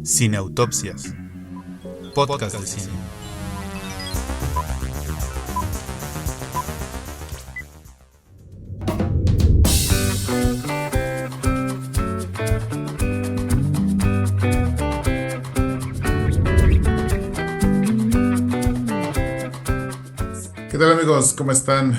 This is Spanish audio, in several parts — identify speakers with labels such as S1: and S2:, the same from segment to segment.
S1: Cineautopsias, podcast de cine.
S2: ¿Qué tal amigos? ¿Cómo están?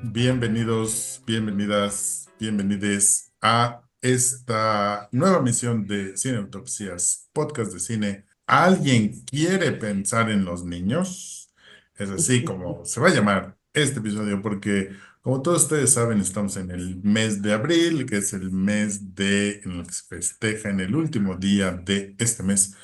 S2: Bienvenidos, bienvenidas, bienvenides a esta nueva misión de Cineautopsias, podcast de cine. ¿Alguien quiere pensar en los niños? Es así como se va a llamar este episodio porque, como todos ustedes saben, estamos en el mes de abril, que es el mes en el que se festeja en el último día de este mes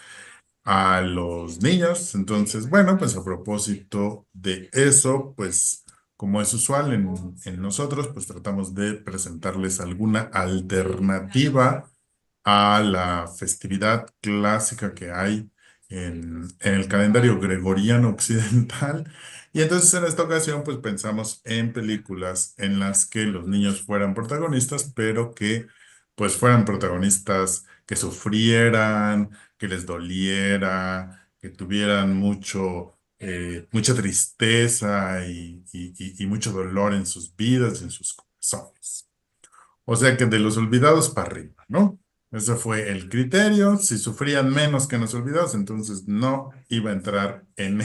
S2: a los niños. Entonces, bueno, pues a propósito de eso, pues como es usual en nosotros, pues tratamos de presentarles alguna alternativa a la festividad clásica que hay en el calendario gregoriano occidental. Y entonces en esta ocasión, pues pensamos en películas en las que los niños fueran protagonistas, pero que pues fueran protagonistas que sufrieran, que les doliera, que tuvieran mucha tristeza y mucho dolor en sus vidas, en sus corazones. O sea que de los olvidados para arriba, ¿no? Ese fue el criterio. Si sufrían menos que los olvidados, entonces no iba a entrar en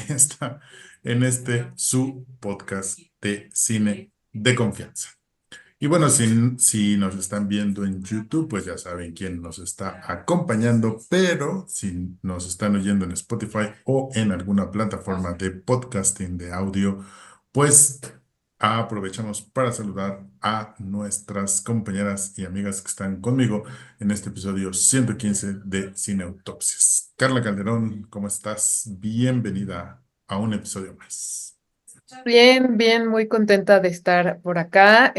S2: en este su podcast de cine de confianza. Y bueno, si nos están viendo en YouTube, pues ya saben quién nos está acompañando, pero si nos están oyendo en Spotify o en alguna plataforma de podcasting de audio, pues aprovechamos para saludar a nuestras compañeras y amigas que están conmigo en este episodio 115 de Cineautopsias. Carla Calderón, ¿cómo estás? Bienvenida a un episodio más.
S3: Bien, bien, muy contenta de estar por acá.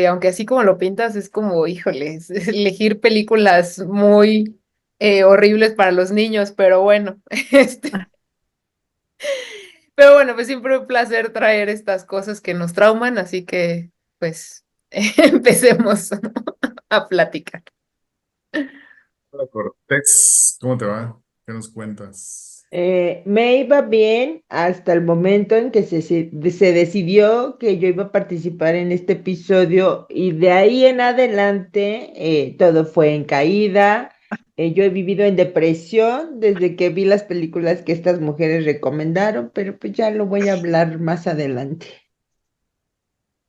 S3: Aunque así como lo pintas, es como, híjoles, elegir películas muy horribles para los niños, pero bueno, pero bueno, pues siempre un placer traer estas cosas que nos trauman, así que pues empecemos a platicar.
S2: Hola Cortés, ¿cómo te va? ¿Qué nos cuentas?
S4: Me iba bien hasta el momento en que se decidió que yo iba a participar en este episodio y de ahí en adelante todo fue en caída. Yo he vivido en depresión desde que vi las películas que estas mujeres recomendaron, pero pues ya lo voy a hablar más adelante.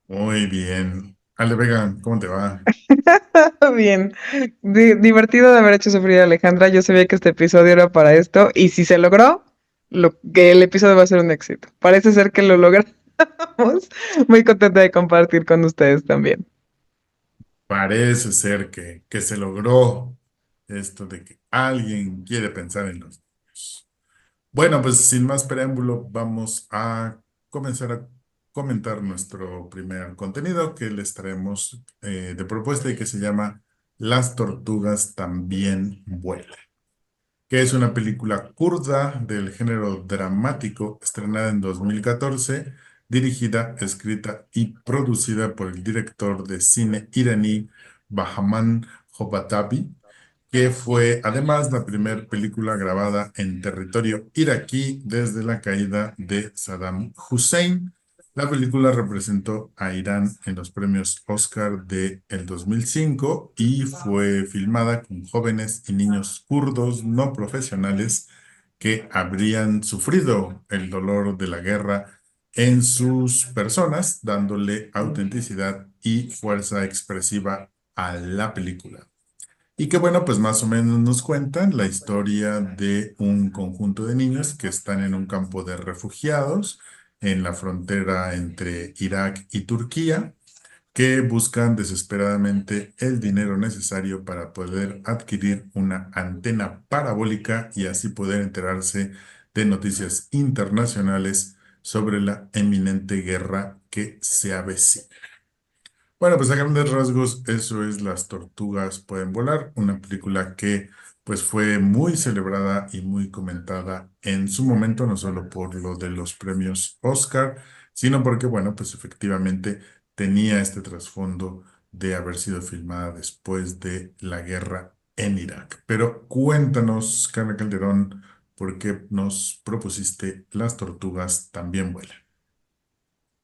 S2: Muy bien. Ale Vega, ¿cómo te va?
S5: Bien, divertido de haber hecho sufrir a Alejandra. Yo sabía que este episodio era para esto y si se logró, que el episodio va a ser un éxito. Parece ser que lo logramos. Muy contenta de compartir con ustedes también.
S2: Parece ser que se logró esto de que alguien quiere pensar en los niños. Bueno, pues sin más preámbulo, vamos a comenzar a comentar nuestro primer contenido que les traemos de propuesta y que se llama Las tortugas también vuelan, que es una película kurda del género dramático estrenada en 2014, dirigida, escrita y producida por el director de cine iraní Bahman Jobatabi, que fue además la primera película grabada en territorio iraquí desde la caída de Saddam Hussein. La película representó a Irán en los premios Oscar de el 2005 y fue filmada con jóvenes y niños kurdos no profesionales que habrían sufrido el dolor de la guerra en sus personas, dándole autenticidad y fuerza expresiva a la película. Y que bueno, pues más o menos nos cuentan la historia de un conjunto de niños que están en un campo de refugiados en la frontera entre Irak y Turquía, que buscan desesperadamente el dinero necesario para poder adquirir una antena parabólica y así poder enterarse de noticias internacionales sobre la eminente guerra que se avecina. Bueno, pues a grandes rasgos, eso es Las tortugas pueden volar, una película que pues fue muy celebrada y muy comentada en su momento, no solo por lo de los premios Oscar, sino porque, bueno, pues efectivamente tenía este trasfondo de haber sido filmada después de la guerra en Irak. Pero cuéntanos, Carla Calderón, ¿por qué nos propusiste Las tortugas también vuelan?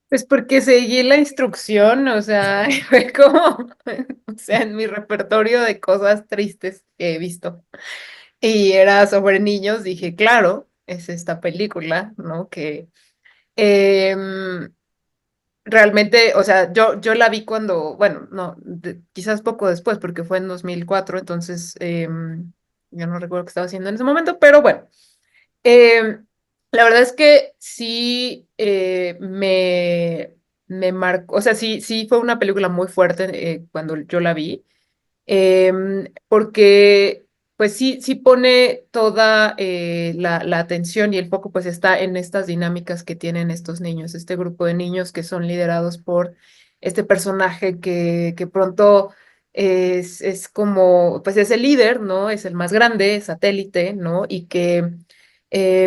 S3: Pues porque seguí la instrucción, o sea, fue como, o sea, en mi repertorio de cosas tristes que he visto. Y era sobre niños, dije, claro, es esta película, ¿no? Que em, realmente, o sea, yo la vi cuando, bueno, no, quizás poco después, porque fue en 2004, entonces yo no recuerdo qué estaba haciendo en ese momento, pero bueno, em, la verdad es que sí me marcó, o sea, sí fue una película muy fuerte cuando yo la vi. Porque pues sí pone toda la atención y el foco pues está en estas dinámicas que tienen estos niños, este grupo de niños que son liderados por este personaje que pronto es como, pues es el líder, ¿no? Es el más grande, satélite, ¿no? Y que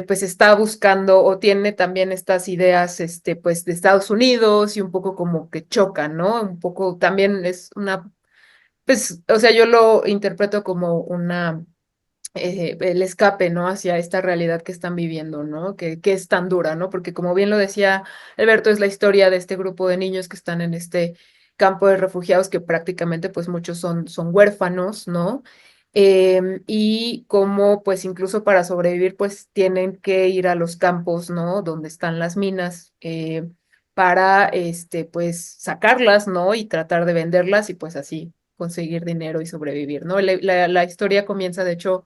S3: pues está buscando o tiene también estas ideas, pues de Estados Unidos y un poco como que chocan, ¿no? Un poco también es una pues, o sea, yo lo interpreto como el escape, ¿no? Hacia esta realidad que están viviendo, ¿no? Que es tan dura, ¿no? Porque como bien lo decía Alberto, es la historia de este grupo de niños que están en este campo de refugiados que prácticamente, pues, muchos son huérfanos, ¿no? Y como, pues, incluso para sobrevivir, pues, tienen que ir a los campos, ¿no? Donde están las minas, para, pues, sacarlas, ¿no? Y tratar de venderlas y, pues, así conseguir dinero y sobrevivir, ¿no? La historia comienza, de hecho,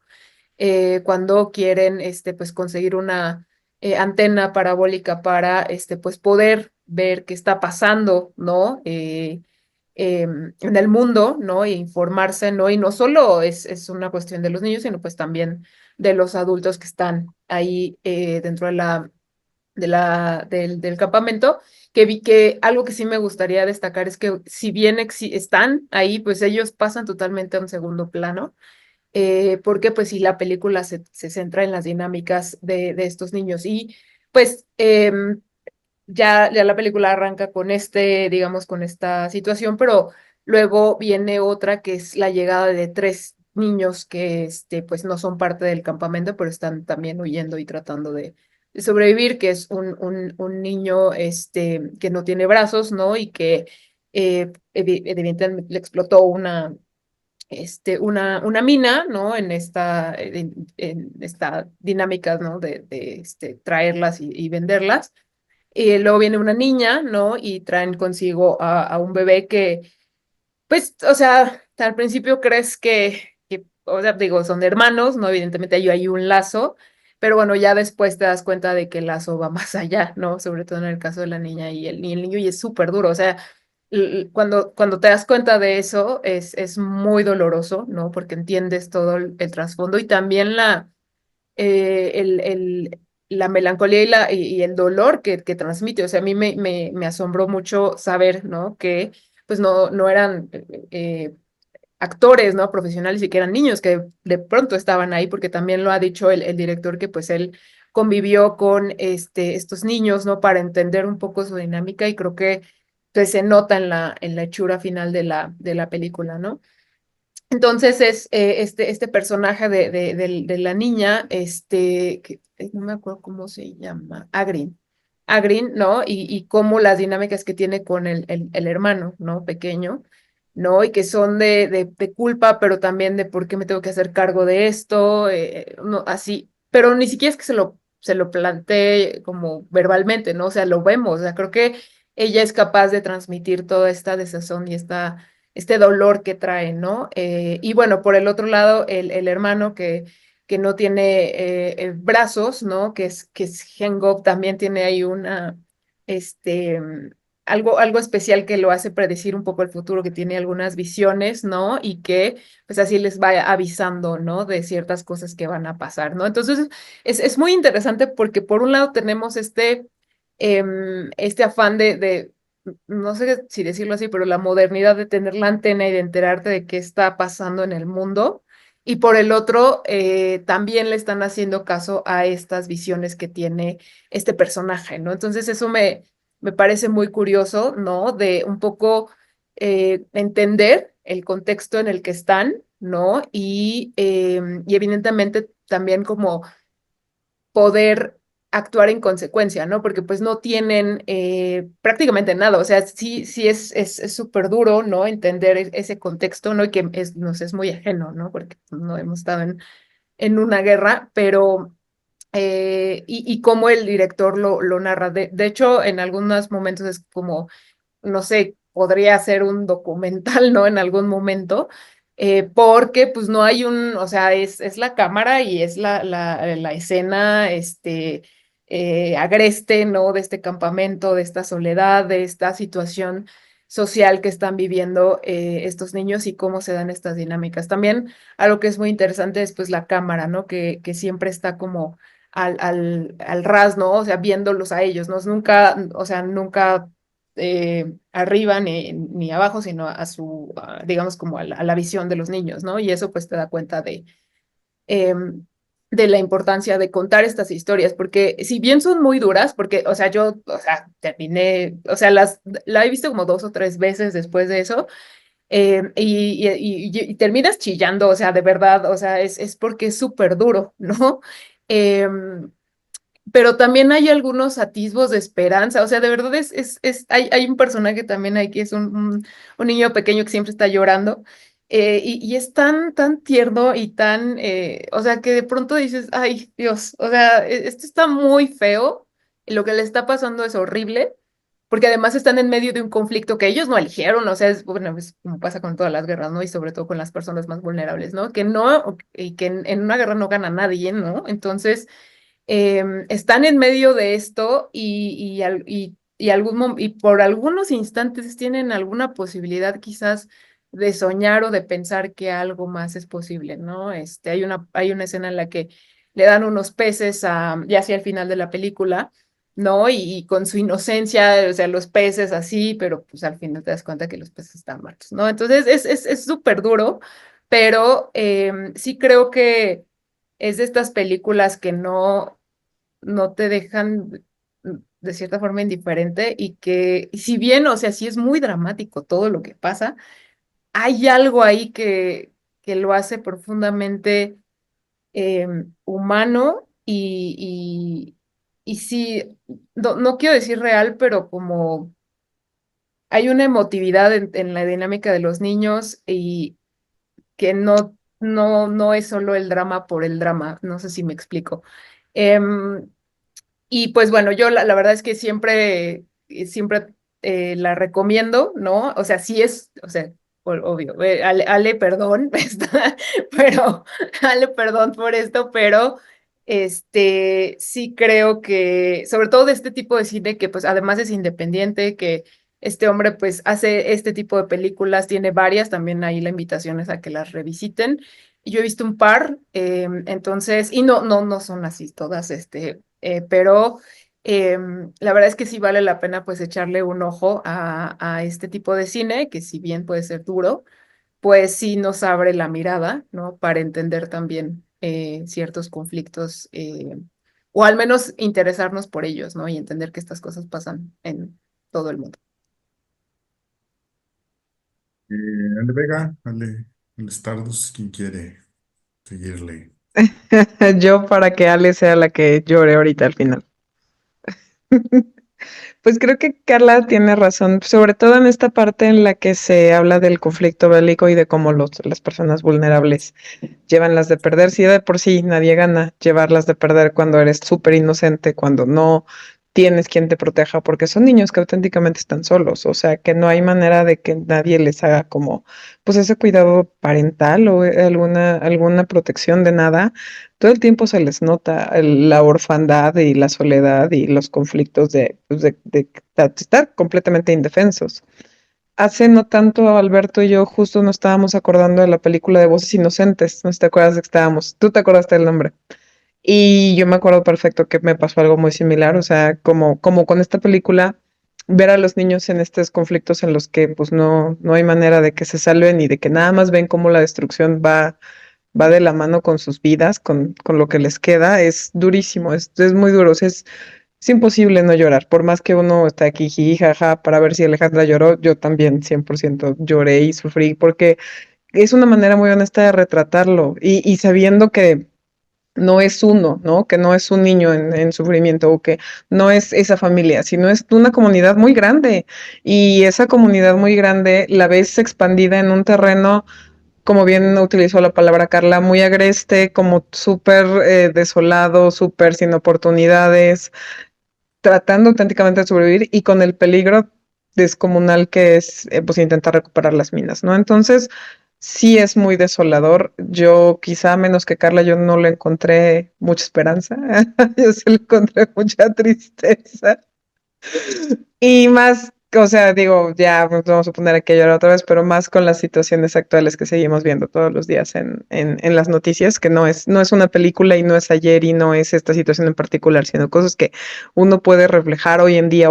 S3: cuando quieren, pues, conseguir una antena parabólica para, pues, poder ver qué está pasando, ¿no? En el mundo, ¿no? E informarse, ¿no? Y no solo es una cuestión de los niños, sino pues también de los adultos que están ahí dentro de del campamento, que vi que algo que sí me gustaría destacar es que si bien están ahí, pues ellos pasan totalmente a un segundo plano, porque pues sí, la película se centra en las dinámicas de estos niños y pues ya la película arranca con digamos, con esta situación, pero luego viene otra que es la llegada de tres niños que, pues no son parte del campamento, pero están también huyendo y tratando de sobrevivir, que es un niño, que no tiene brazos, ¿no? Y que evidentemente le explotó una mina, ¿no? En esta dinámica, ¿no? De traerlas y venderlas. Y luego viene una niña, ¿no? Y traen consigo a un bebé que, pues, o sea, al principio crees o sea, digo, son hermanos, ¿no? Evidentemente hay un lazo, pero bueno, ya después te das cuenta de que el lazo va más allá, ¿no? Sobre todo en el caso de la niña y el niño, y es súper duro, o sea, cuando te das cuenta de eso, es muy doloroso, ¿no? Porque entiendes todo el trasfondo y también la melancolía y el dolor que transmite. O sea, a mí me asombró mucho saber, ¿no? Que pues no eran actores, ¿no? Profesionales y que eran niños que de pronto estaban ahí, porque también lo ha dicho el director que pues él convivió con estos niños, ¿no? Para entender un poco su dinámica y creo que pues, se nota en la hechura final de la película, ¿no? Entonces es este personaje de la niña, no me acuerdo cómo se llama, Agrin, ¿no? Y cómo las dinámicas que tiene con el hermano, ¿no? Pequeño, ¿no? Y que son de culpa, pero también de por qué me tengo que hacer cargo de esto, no, así, pero ni siquiera es que se lo plantee como verbalmente, ¿no? O sea, lo vemos, o sea, creo que ella es capaz de transmitir toda esta desazón y este dolor que trae, ¿no? Y bueno, por el otro lado, el hermano que no tiene brazos, ¿no? Que es Hengop, también tiene ahí este, algo especial que lo hace predecir un poco el futuro, que tiene algunas visiones, ¿no? Y que pues así les va avisando, ¿no? De ciertas cosas que van a pasar, ¿no? Entonces es muy interesante porque por un lado tenemos este afán no sé si decirlo así, pero la modernidad de tener la antena y de enterarte de qué está pasando en el mundo. Y por el otro, también le están haciendo caso a estas visiones que tiene este personaje, ¿no? Entonces eso me parece muy curioso, ¿no? De un poco entender el contexto en el que están ¿no? Y evidentemente también como poder actuar en consecuencia, ¿no? Porque pues no tienen prácticamente nada, o sea, sí es súper duro, ¿no? Entender ese contexto, ¿no? Y que nos es muy ajeno, ¿no? Porque no hemos estado en una guerra, pero y cómo el director lo narra. De hecho, en algunos momentos es como, no sé, podría ser un documental, ¿no? En algún momento, porque pues no hay o sea, es la cámara y es la escena, agreste, ¿no? De este campamento, de esta soledad, de esta situación social que están viviendo estos niños y cómo se dan estas dinámicas. También algo que es muy interesante es pues la cámara, ¿no? Que siempre está como al ras, ¿no? O sea, viéndolos a ellos, ¿no? Nunca, o sea, nunca arriba ni abajo, sino digamos, como a la visión de los niños, ¿no? Y eso pues te da cuenta de la importancia de contar estas historias, porque si bien son muy duras, porque, o sea, yo, o sea, terminé, o sea, la he visto como 2 o 3 veces después de eso, y terminas chillando, o sea, de verdad, o sea, es porque es súper duro, ¿no? Pero también hay algunos atisbos de esperanza, o sea, de verdad hay un personaje también ahí que es un niño pequeño que siempre está llorando, y es tan tierno y o sea, que de pronto dices, ay, Dios, o sea, esto está muy feo, y lo que le está pasando es horrible, porque además están en medio de un conflicto que ellos no eligieron, o sea, bueno, es como pasa con todas las guerras, ¿no? Y sobre todo con las personas más vulnerables, ¿no? Que no, y que en una guerra no gana nadie, ¿no? Entonces están en medio de esto y por algunos instantes tienen alguna posibilidad quizás de soñar o de pensar que algo más es posible, ¿no? Hay una escena en la que le dan unos peces ya hacia el final de la película, ¿no? Y con su inocencia, o sea, los peces así, pero pues al final te das cuenta que los peces están muertos, ¿no? Entonces es súper duro, pero sí creo que es de estas películas que no te dejan de cierta forma indiferente y que, y si bien, o sea, sí es muy dramático todo lo que pasa, hay algo ahí que lo hace profundamente humano y sí, no quiero decir real, pero como hay una emotividad en la dinámica de los niños y que no es solo el drama por el drama, no sé si me explico. Em, Y pues bueno, yo la verdad es que siempre la recomiendo, ¿no? O sea, sí es, o sea, obvio, Ale, perdón, pero Ale, perdón por esto, pero sí creo que, sobre todo de este tipo de cine, que pues además es independiente, que este hombre pues hace este tipo de películas, tiene varias, también ahí la invitación es a que las revisiten. Yo he visto un par, entonces, y no son así todas, pero la verdad es que sí vale la pena pues echarle un ojo a este tipo de cine, que si bien puede ser duro, pues sí nos abre la mirada, ¿no? Para entender también ciertos conflictos, o al menos interesarnos por ellos, ¿no? Y entender que estas cosas pasan en todo el mundo.
S2: Ale Vega, Ale Stardust, ¿quién quiere seguirle?
S5: Yo para que Ale sea la que llore ahorita al final. Pues creo que Carla tiene razón, sobre todo en esta parte en la que se habla del conflicto bélico y de cómo las personas vulnerables llevan las de perder. Si de por sí nadie gana, llevarlas de perder cuando eres súper inocente, cuando no tienes quien te proteja, porque son niños que auténticamente están solos, o sea, que no hay manera de que nadie les haga como, pues ese cuidado parental o alguna protección de nada. Todo el tiempo se les nota la orfandad y la soledad y los conflictos de estar completamente indefensos. Hace no tanto, Alberto y yo justo nos estábamos acordando de la película de Voces Inocentes. No sé si te acuerdas de que estábamos. Tú te acordaste del nombre. Y yo me acuerdo perfecto que me pasó algo muy similar. O sea, como con esta película, ver a los niños en estos conflictos en los que pues no hay manera de que se salven y de que nada más ven cómo la destrucción va de la mano con sus vidas, con lo que les queda, es durísimo, es muy duro. O sea, es imposible no llorar, por más que uno está aquí, jiji, jaja, para ver si Alejandra lloró, yo también 100% lloré y sufrí, porque es una manera muy honesta de retratarlo y sabiendo que no es uno, ¿no? Que no es un niño en sufrimiento o que no es esa familia, sino es una comunidad muy grande y esa comunidad muy grande la ves expandida en un terreno, como bien utilizó la palabra Carla, muy agreste, como súper desolado, súper sin oportunidades, tratando auténticamente de sobrevivir y con el peligro descomunal que es pues intentar recuperar las minas, ¿no? Entonces, sí es muy desolador. Yo quizá menos que Carla, yo no le encontré mucha esperanza. Yo sí le encontré mucha tristeza. Y más, o sea, digo, ya pues, vamos a poner aquí a llorar otra vez, pero más con las situaciones actuales que seguimos viendo todos los días en las noticias, que no es una película y no es ayer y no es esta situación en particular, sino cosas que uno puede reflejar hoy en día,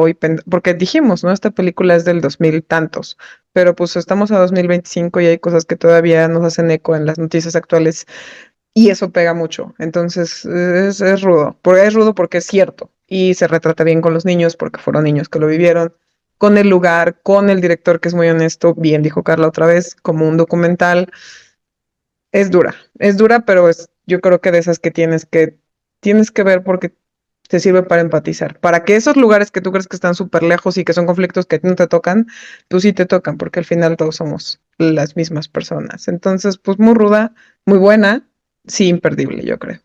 S5: porque dijimos, ¿no? Esta película es del 2000 tantos, pero pues estamos a 2025 y hay cosas que todavía nos hacen eco en las noticias actuales y eso pega mucho. Entonces es rudo. Es rudo porque es cierto. Y se retrata bien con los niños porque fueron niños que lo vivieron. Con el lugar, con el director que es muy honesto, bien dijo Carla otra vez, como un documental. Es dura, pero yo creo que de esas que tienes que ver porque te sirve para empatizar. Para que esos lugares que tú crees que están súper lejos y que son conflictos que a ti no te tocan, tú sí te tocan, porque al final todos somos las mismas personas. Entonces, pues muy ruda, muy buena, sí, imperdible, yo creo.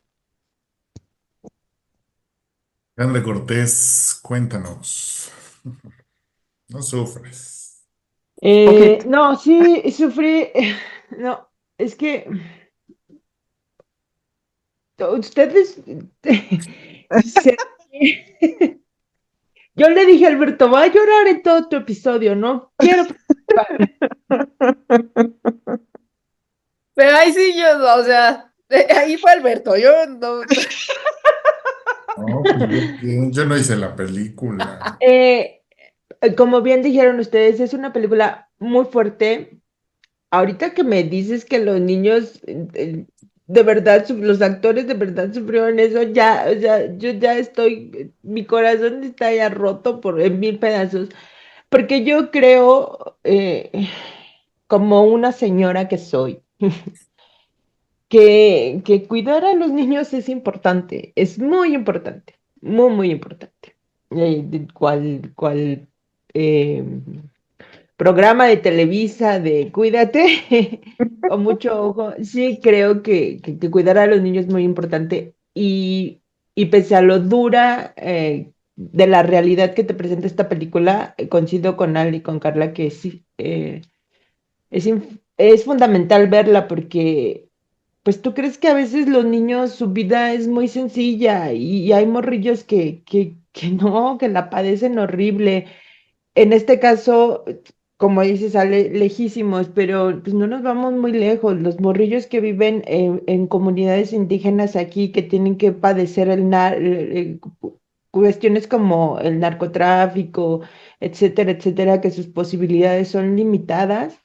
S2: André Cortés, cuéntanos. No sufres.
S5: Poquito.
S4: No, sí, sufrí. No, es que ustedes. se- Yo le dije a Alberto, va a llorar en todo tu episodio, no quiero participar.
S3: Pero ahí sí yo, o sea, ahí fue Alberto, yo no.
S2: No, pues yo no hice la película.
S4: Eh, Como bien dijeron ustedes, es una película muy fuerte. Ahorita que me dices que los niños de verdad, los actores de verdad sufrieron eso, ya, o sea, yo ya estoy, mi corazón está ya roto en mil pedazos, porque yo creo, como una señora que soy, que cuidar a los niños es importante, es muy importante, muy, muy importante. Cual eh, programa de Televisa de Cuídate, con mucho ojo. Sí, creo que cuidar a los niños es muy importante y pese a lo dura de la realidad que te presenta esta película, coincido con Ali y con Carla que sí, es fundamental verla porque pues tú crees que a veces los niños, su vida es muy sencilla y hay morrillos que no, que la padecen horrible. En este caso, como dices, sale lejísimos, pero pues no nos vamos muy lejos. Los morrillos que viven en comunidades indígenas aquí, que tienen que padecer cuestiones como el narcotráfico, etcétera, etcétera, que sus posibilidades son limitadas.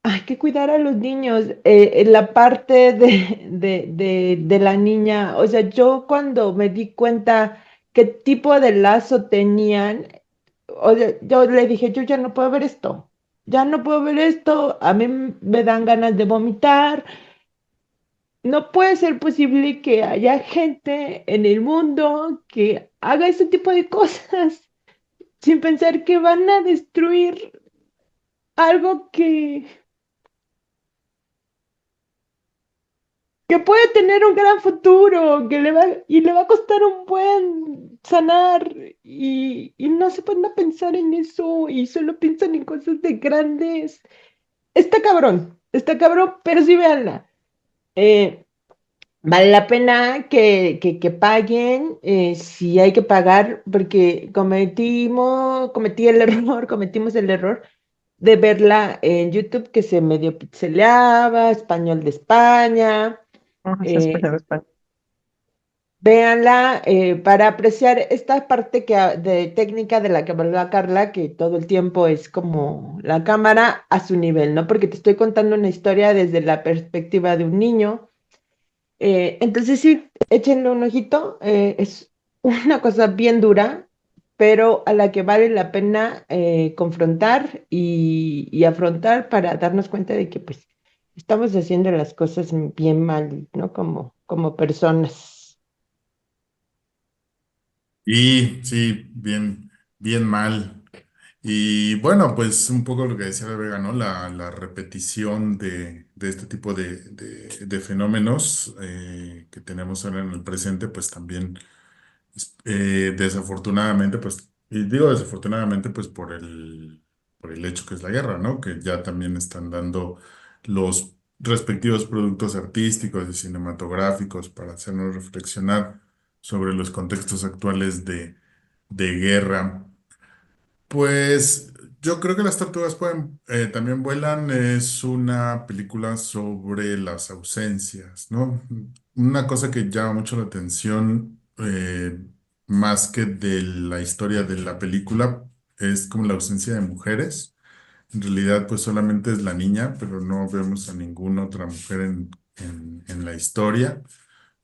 S4: Hay que cuidar a los niños. En la parte de la niña, o sea, yo cuando me di cuenta qué tipo de lazo tenían, o sea, yo le dije, yo ya no puedo ver esto, ya no puedo ver esto, a mí me dan ganas de vomitar. No puede ser posible que haya gente en el mundo que haga ese tipo de cosas sin pensar que van a destruir algo que puede tener un gran futuro, y le va a costar un buen sanar, y no se pueden a pensar en eso, y solo piensan en cosas de grandes. Está cabrón, pero sí véanla. Eh, Vale la pena que paguen, si hay que pagar, porque cometimos el error de verla en YouTube, que se medio pixeleaba, español de España.
S5: Ajá,
S4: eh,
S5: español, español.
S4: Véanla para apreciar esta parte de técnica de la que hablaba Carla, que todo el tiempo es como la cámara a su nivel, ¿no? Porque te estoy contando una historia desde la perspectiva de un niño. Entonces sí, échenle un ojito. Es una cosa bien dura, pero a la que vale la pena confrontar y afrontar para darnos cuenta de que pues estamos haciendo las cosas bien mal, ¿no? Como personas.
S2: Y sí, bien, bien mal. Y bueno, pues un poco lo que decía la Vega, ¿no? La repetición de este tipo de fenómenos que tenemos ahora en el presente, pues también desafortunadamente, pues, y digo desafortunadamente, pues por el hecho que es la guerra, ¿no? Que ya también están dando los respectivos productos artísticos y cinematográficos para hacernos reflexionar sobre los contextos actuales de guerra. Pues yo creo que las tortugas pueden, también vuelan. Es una película sobre las ausencias, ¿no? Una cosa que llama mucho la atención, más que de la historia de la película, es como la ausencia de mujeres. En realidad, pues solamente es la niña, pero no vemos a ninguna otra mujer en la historia.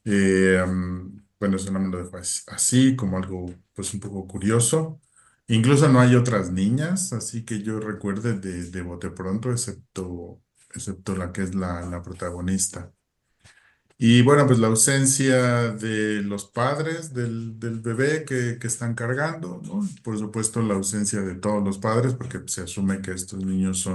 S2: Bueno, eso no me lo dejo así, como algo pues un poco curioso. Incluso no hay otras niñas, así que yo recuerde de bote pronto, excepto la que es la protagonista. Y bueno, pues la ausencia de los padres del bebé que están cargando, ¿no? Por supuesto, la ausencia de todos los padres, porque se asume que estos niños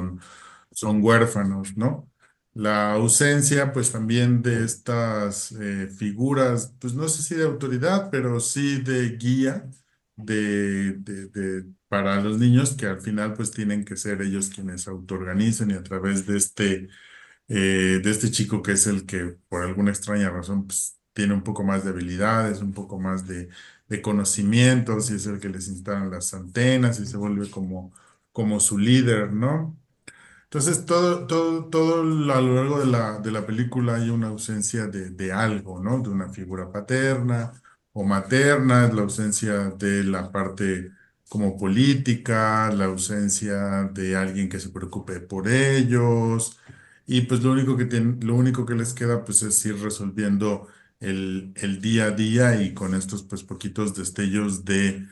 S2: son huérfanos, ¿no? La ausencia, pues también de estas figuras, pues no sé si de autoridad, pero sí de guía para los niños que al final pues tienen que ser ellos quienes autoorganicen y a través de este chico que es el que por alguna extraña razón pues, tiene un poco más de habilidades, un poco más de conocimientos y es el que les instalan las antenas y se vuelve como su líder, ¿no? Entonces, todo a lo largo de la película hay una ausencia de algo, ¿no? De una figura paterna o materna, es la ausencia de la parte como política, la ausencia de alguien que se preocupe por ellos, y pues lo único que les queda pues es ir resolviendo el día a día y con estos pues poquitos destellos de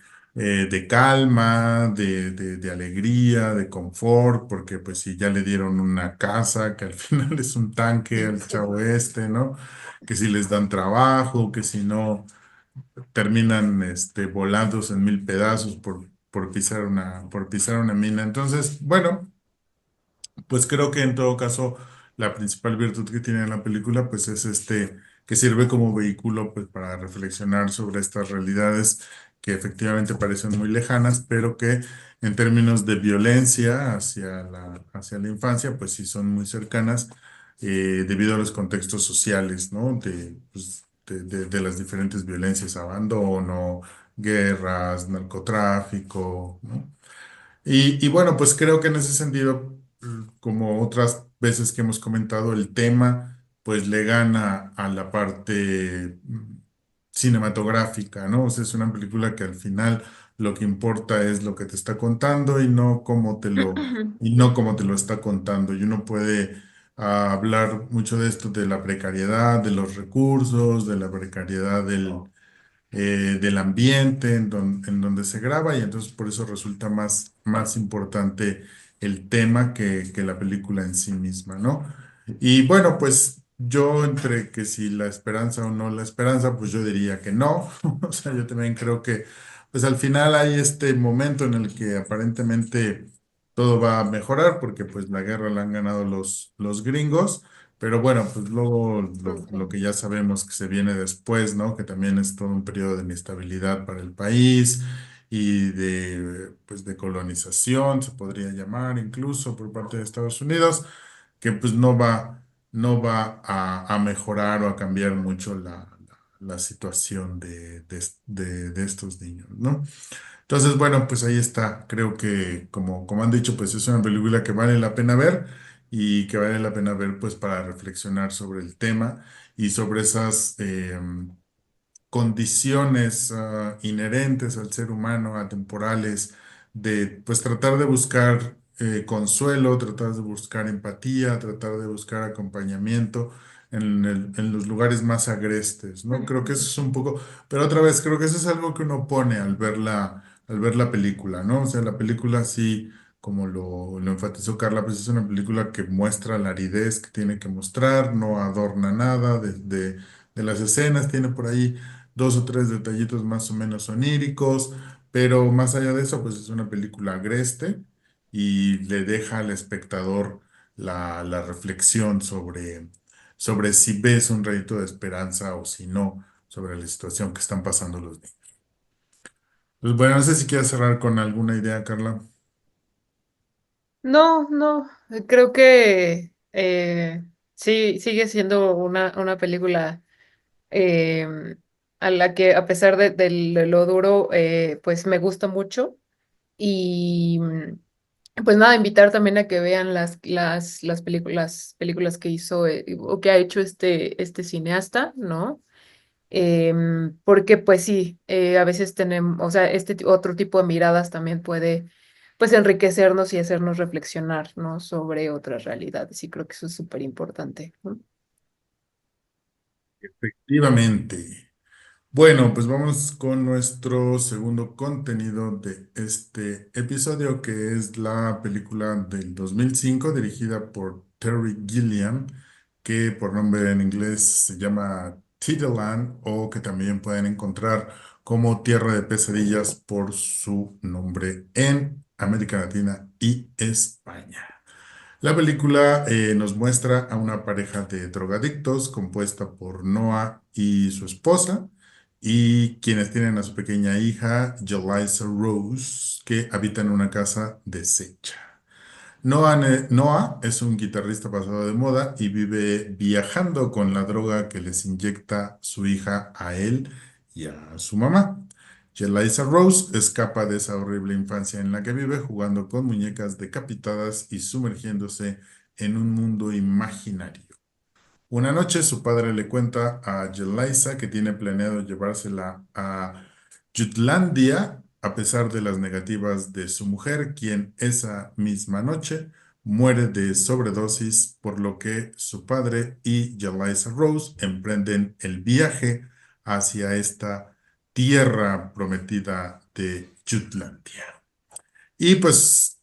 S2: calma, de alegría, de confort, porque pues si ya le dieron una casa, que al final es un tanque al chavo este, ¿no? Que si les dan trabajo, que si no terminan volados en mil pedazos por pisar una mina. Entonces, bueno. Pues creo que en todo caso la principal virtud que tiene la película pues es que sirve como vehículo pues para reflexionar sobre estas realidades que efectivamente parecen muy lejanas, pero que en términos de violencia hacia la infancia pues sí son muy cercanas, debido a los contextos sociales, ¿no? De las diferentes violencias, abandono, guerras, narcotráfico, ¿no? Y bueno, pues creo que en ese sentido, como otras veces que hemos comentado, el tema pues le gana a la parte cinematográfica, ¿no? O sea, es una película que al final lo que importa es lo que te está contando y no cómo te lo está contando. Y uno puede hablar mucho de esto, de la precariedad, de los recursos, de la precariedad del ambiente en donde se graba y entonces por eso resulta más importante el tema que la película en sí misma, ¿no? Y bueno, pues yo entre que si la esperanza o no la esperanza, pues yo diría que no. O sea, yo también creo que pues al final hay este momento en el que aparentemente todo va a mejorar porque pues la guerra la han ganado los gringos. Pero bueno, pues luego lo que ya sabemos que se viene después, ¿no? Que también es todo un periodo de inestabilidad para el país y pues, de colonización, se podría llamar incluso por parte de Estados Unidos, que pues no va a mejorar o a cambiar mucho la situación de estos niños, ¿no? Entonces, bueno, pues ahí está. Creo que, como han dicho, pues es una película que vale la pena ver y que vale la pena ver pues para reflexionar sobre el tema y sobre esas condiciones inherentes al ser humano, atemporales, de pues tratar de buscar consuelo, tratar de buscar empatía, tratar de buscar acompañamiento en los lugares más agrestes, ¿no? Creo que eso es un poco, pero otra vez, creo que eso es algo que uno pone al ver al ver la película, ¿no? O sea, la película sí, como lo enfatizó Carla, pues es una película que muestra la aridez que tiene que mostrar, no adorna nada de las escenas, tiene por ahí dos o tres detallitos más o menos oníricos, pero más allá de eso, pues es una película agreste y le deja al espectador la reflexión sobre si ves un rayito de esperanza o si no, sobre la situación que están pasando los niños. Pues bueno, no sé si quieres cerrar con alguna idea, Carla.
S3: No, no, creo que sí, sigue siendo una película em, a la que a pesar de lo duro, pues me gusta mucho. Y pues nada, invitar también a que vean las películas que hizo o que ha hecho este cineasta, ¿no? Porque pues sí, a veces tenemos, o sea, otro tipo de miradas también puede pues enriquecernos y hacernos reflexionar, ¿no? Sobre otras realidades y creo que eso es súper importante, ¿no?
S2: Efectivamente. Bueno, pues vamos con nuestro segundo contenido de este episodio, que es la película del 2005 dirigida por Terry Gilliam, que por nombre en inglés se llama Tideland o que también pueden encontrar como Tierra de Pesadillas por su nombre en América Latina y España. La película nos muestra a una pareja de drogadictos compuesta por Noah y su esposa y quienes tienen a su pequeña hija, Jelisa Rose, que habita en una casa deshecha. Noah es un guitarrista pasado de moda y vive viajando con la droga que les inyecta su hija a él y a su mamá. Jelisa Rose escapa de esa horrible infancia en la que vive jugando con muñecas decapitadas y sumergiéndose en un mundo imaginario. Una noche su padre le cuenta a Jelisa que tiene planeado llevársela a Jutlandia a pesar de las negativas de su mujer, quien esa misma noche muere de sobredosis, por lo que su padre y Jelisa Rose emprenden el viaje hacia esta tierra prometida de Jutlandia. Y pues,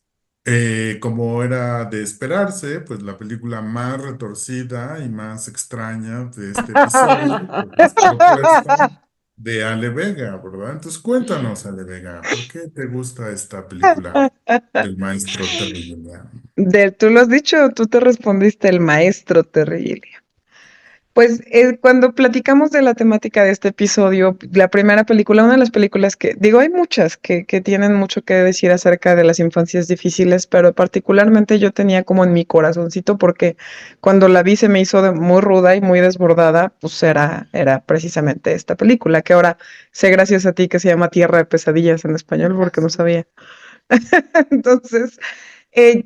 S2: como era de esperarse, pues la película más retorcida y más extraña de este episodio pues, es la propuesta de Ale Vega, ¿verdad? Entonces cuéntanos, Ale Vega, ¿por qué te gusta esta película del maestro Terry Gilliam?
S5: Tú lo has dicho, tú te respondiste el maestro terrible. Pues cuando platicamos de la temática de este episodio, la primera película, una de las películas que, digo, hay muchas que tienen mucho que decir acerca de las infancias difíciles, pero particularmente yo tenía como en mi corazoncito porque cuando la vi se me hizo muy ruda y muy desbordada, pues era precisamente esta película, que ahora sé gracias a ti que se llama Tierra de Pesadillas en español porque no sabía. Entonces,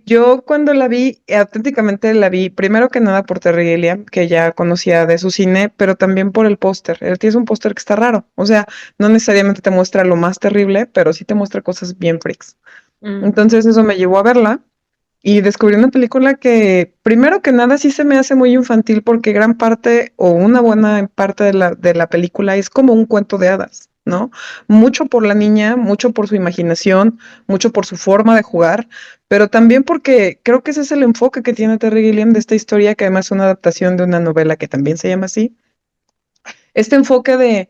S5: yo cuando la vi, auténticamente la vi, primero que nada por Terry Gilliam, que ya conocía de su cine, pero también por el póster. Él tiene un póster que está raro. O sea, no necesariamente te muestra lo más terrible, pero sí te muestra cosas bien freaks.
S3: Mm,
S5: Entonces eso me llevó a verla y descubrí una película que, primero que nada, sí se me hace muy infantil porque gran parte o una buena parte de la película es como un cuento de hadas, ¿no? Mucho por la niña, mucho por su imaginación, mucho por su forma de jugar, pero también porque creo que ese es el enfoque que tiene Terry Gilliam de esta historia, que además es una adaptación de una novela que también se llama así. Este enfoque de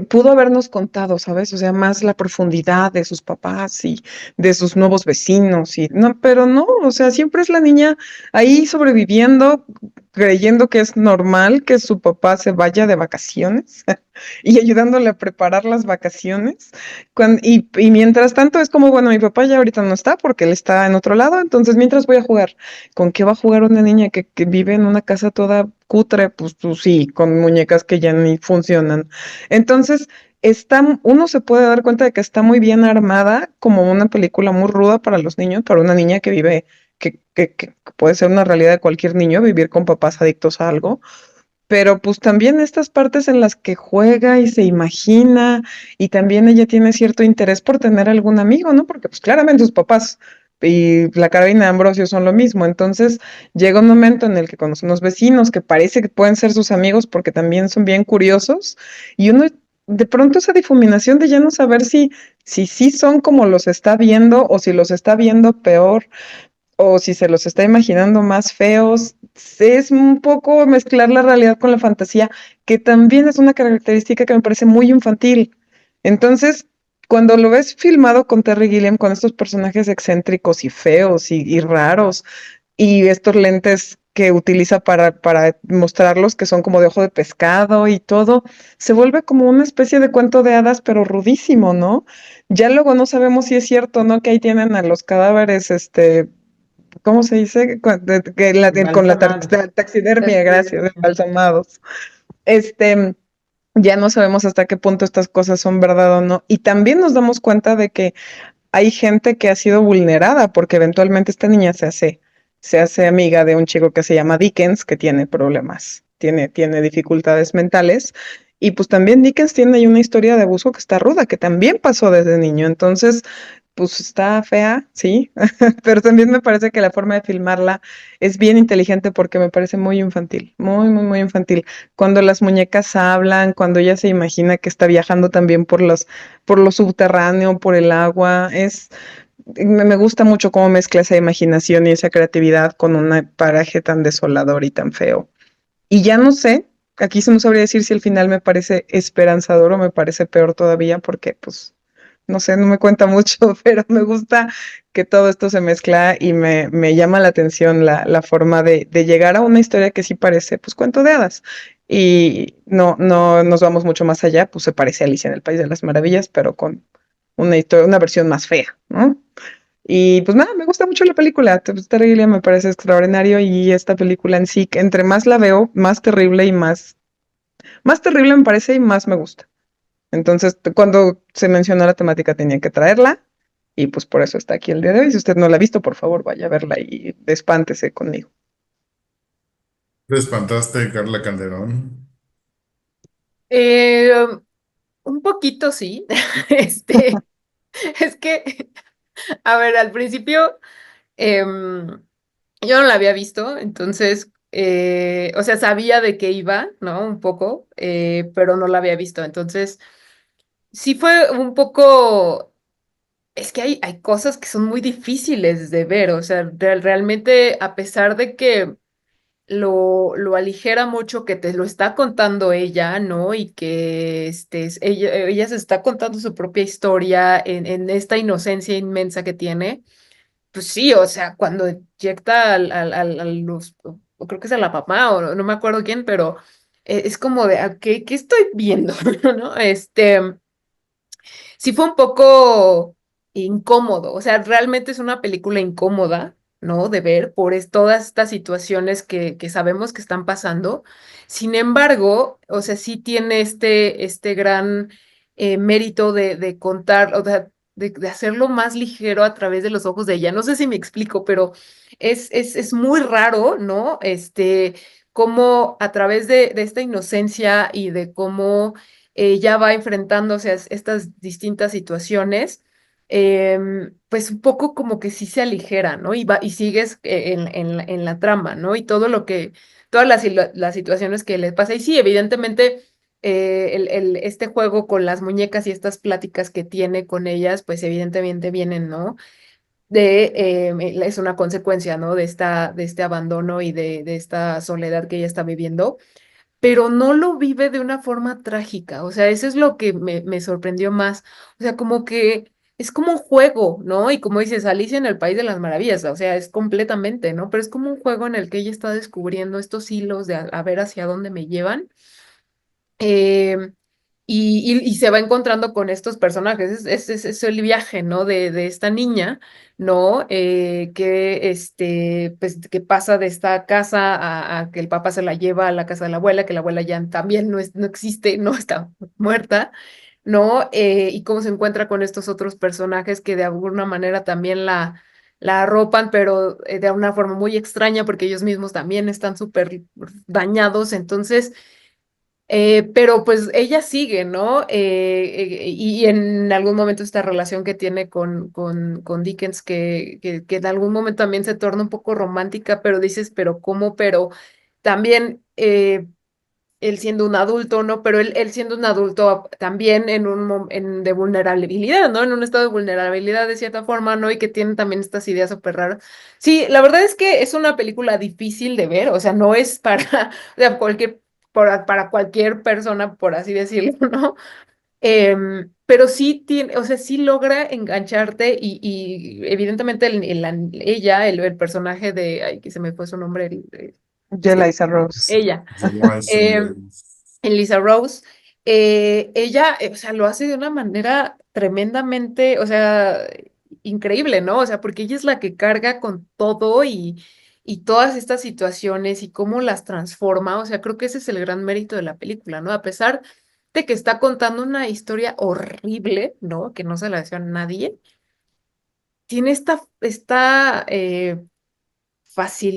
S5: pudo habernos contado, ¿sabes? O sea, más la profundidad de sus papás y de sus nuevos vecinos y no, pero no, o sea, siempre es la niña ahí sobreviviendo, creyendo que es normal que su papá se vaya de vacaciones y ayudándole a preparar las vacaciones. Y mientras tanto es como, bueno, mi papá ya ahorita no está porque él está en otro lado, entonces mientras voy a jugar. ¿Con qué va a jugar una niña que vive en una casa toda cutre? Pues sí, con muñecas que ya ni funcionan. Entonces, uno se puede dar cuenta de que está muy bien armada como una película muy ruda para los niños, para una niña que vive, que puede ser una realidad de cualquier niño, vivir con papás adictos a algo, pero pues también estas partes en las que juega y se imagina y también ella tiene cierto interés por tener algún amigo, ¿no? Porque pues claramente sus papás y la Carolina de Ambrosio son lo mismo. Entonces llega un momento en el que conoce unos vecinos que parece que pueden ser sus amigos porque también son bien curiosos y uno de pronto esa difuminación de ya no saber si sí son como los está viendo o si los está viendo peor o si se los está imaginando más feos. Es un poco mezclar la realidad con la fantasía, que también es una característica que me parece muy infantil. Entonces, cuando lo ves filmado con Terry Gilliam, con estos personajes excéntricos y feos y raros, y estos lentes que utiliza para mostrarlos, que son como de ojo de pescado y todo, se vuelve como una especie de cuento de hadas, pero rudísimo, ¿no? Ya luego no sabemos si es cierto, ¿no? Que ahí tienen a los cadáveres, ¿cómo se dice? Con la
S4: Embalsamado.
S5: taxidermia, gracias,
S3: Taxidermia.
S5: embalsamados. Este, ya no sabemos hasta qué punto estas cosas son verdad o no. Y también nos damos cuenta de que hay gente que ha sido vulnerada porque eventualmente esta niña se hace amiga de un chico que se llama Dickens, que tiene problemas, tiene dificultades mentales. Y pues también Dickens tiene ahí una historia de abuso que está ruda, que también pasó desde niño. Entonces, pues está fea, sí, pero también me parece que la forma de filmarla es bien inteligente porque me parece muy infantil, muy, muy, muy infantil. Cuando las muñecas hablan, cuando ella se imagina que está viajando también por lo subterráneo, por el agua, me gusta mucho cómo mezcla esa imaginación y esa creatividad con un paraje tan desolador y tan feo. Y ya no sé, aquí se no sabría decir si el final me parece esperanzador o me parece peor todavía, porque pues no sé, no me cuenta mucho, pero me gusta que todo esto se mezcla y me llama la atención la forma de llegar a una historia que sí parece pues cuento de hadas. Y no nos vamos mucho más allá, pues se parece a Alicia en el País de las Maravillas, pero con una historia, una versión más fea, ¿no? Y pues nada, me gusta mucho la película. Terry Gilliam me parece extraordinario y esta película en sí, que entre más la veo, más terrible y más terrible me parece y más me gusta. Entonces, cuando se mencionó la temática tenía que traerla y pues por eso está aquí el día de hoy. Si usted no la ha visto, por favor, vaya a verla y espántese conmigo.
S2: ¿Te espantaste, Carla Calderón?
S3: Eh, un poquito sí. Este, es que, a ver, al principio yo no la había visto, entonces, o sea, sabía de qué iba, ¿no? Un poco, pero no la había visto. Entonces, sí fue un poco, es que hay cosas que son muy difíciles de ver, o sea, realmente, a pesar de que lo aligera mucho que te lo está contando ella, ¿no? Y que ella se está contando su propia historia en esta inocencia inmensa que tiene. Pues sí, o sea, cuando inyecta a los, o creo que es a la mamá, o no me acuerdo quién, pero es como de, "Ah, ¿qué estoy viendo?" ¿No? Sí fue un poco incómodo, o sea, realmente es una película incómoda, ¿no? De ver por todas estas situaciones que sabemos que están pasando. Sin embargo, o sea, sí tiene este gran mérito de contar, o sea, de hacerlo más ligero a través de los ojos de ella. No sé si me explico, pero es muy raro, ¿no? Cómo a través de esta inocencia y de cómo ya va enfrentándose a estas distintas situaciones, pues un poco como que sí se aligera, ¿no? Y sigues en la trama, ¿no? Y todo lo que, todas las situaciones que le pasa. Y sí, evidentemente, este juego con las muñecas y estas pláticas que tiene con ellas, pues evidentemente vienen, ¿no? Es una consecuencia, ¿no? De este abandono y de esta soledad que ella está viviendo, pero no lo vive de una forma trágica. O sea, eso es lo que me sorprendió más. O sea, como que es como un juego, ¿no? Y como dices, Alicia en el País de las Maravillas, o sea, es completamente, ¿no? Pero es como un juego en el que ella está descubriendo estos hilos de a ver hacia dónde me llevan. Eh, y se va encontrando con estos personajes. Es el viaje, ¿no? De esta niña, ¿no? Pues, que pasa de esta casa a que el papá se la lleva a la casa de la abuela, que la abuela ya también no existe, no está muerta, ¿no? Y cómo se encuentra con estos otros personajes que de alguna manera también la arropan, pero de una forma muy extraña, porque ellos mismos también están súper dañados. Entonces, pero pues ella sigue, ¿no? Y en algún momento esta relación que tiene con Dickens, que en algún momento también se torna un poco romántica, pero dices, pero ¿cómo? Pero también él siendo un adulto, ¿no? Pero él siendo un adulto también en de vulnerabilidad, ¿no? En un estado de vulnerabilidad de cierta forma, ¿no? Y que tiene también estas ideas súper raras. Sí, la verdad es que es una película difícil de ver, o sea, no es para, o sea, para cualquier persona, por así decirlo, ¿no? Pero sí tiene, o sea, sí logra engancharte y evidentemente el personaje de, ay, que se me fue su nombre,
S5: Yo, Liza Rose.
S3: ella.
S2: Eliza
S3: em,
S2: Rose.
S3: Elisa Rose, ella, o sea, lo hace de una manera tremendamente, o sea, increíble, ¿no? O sea, porque ella es la que carga con todo y todas estas situaciones y cómo las transforma, o sea, creo que ese es el gran mérito de la película, ¿no? A pesar de que está contando una historia horrible, ¿no? Que no se la desea a nadie, tiene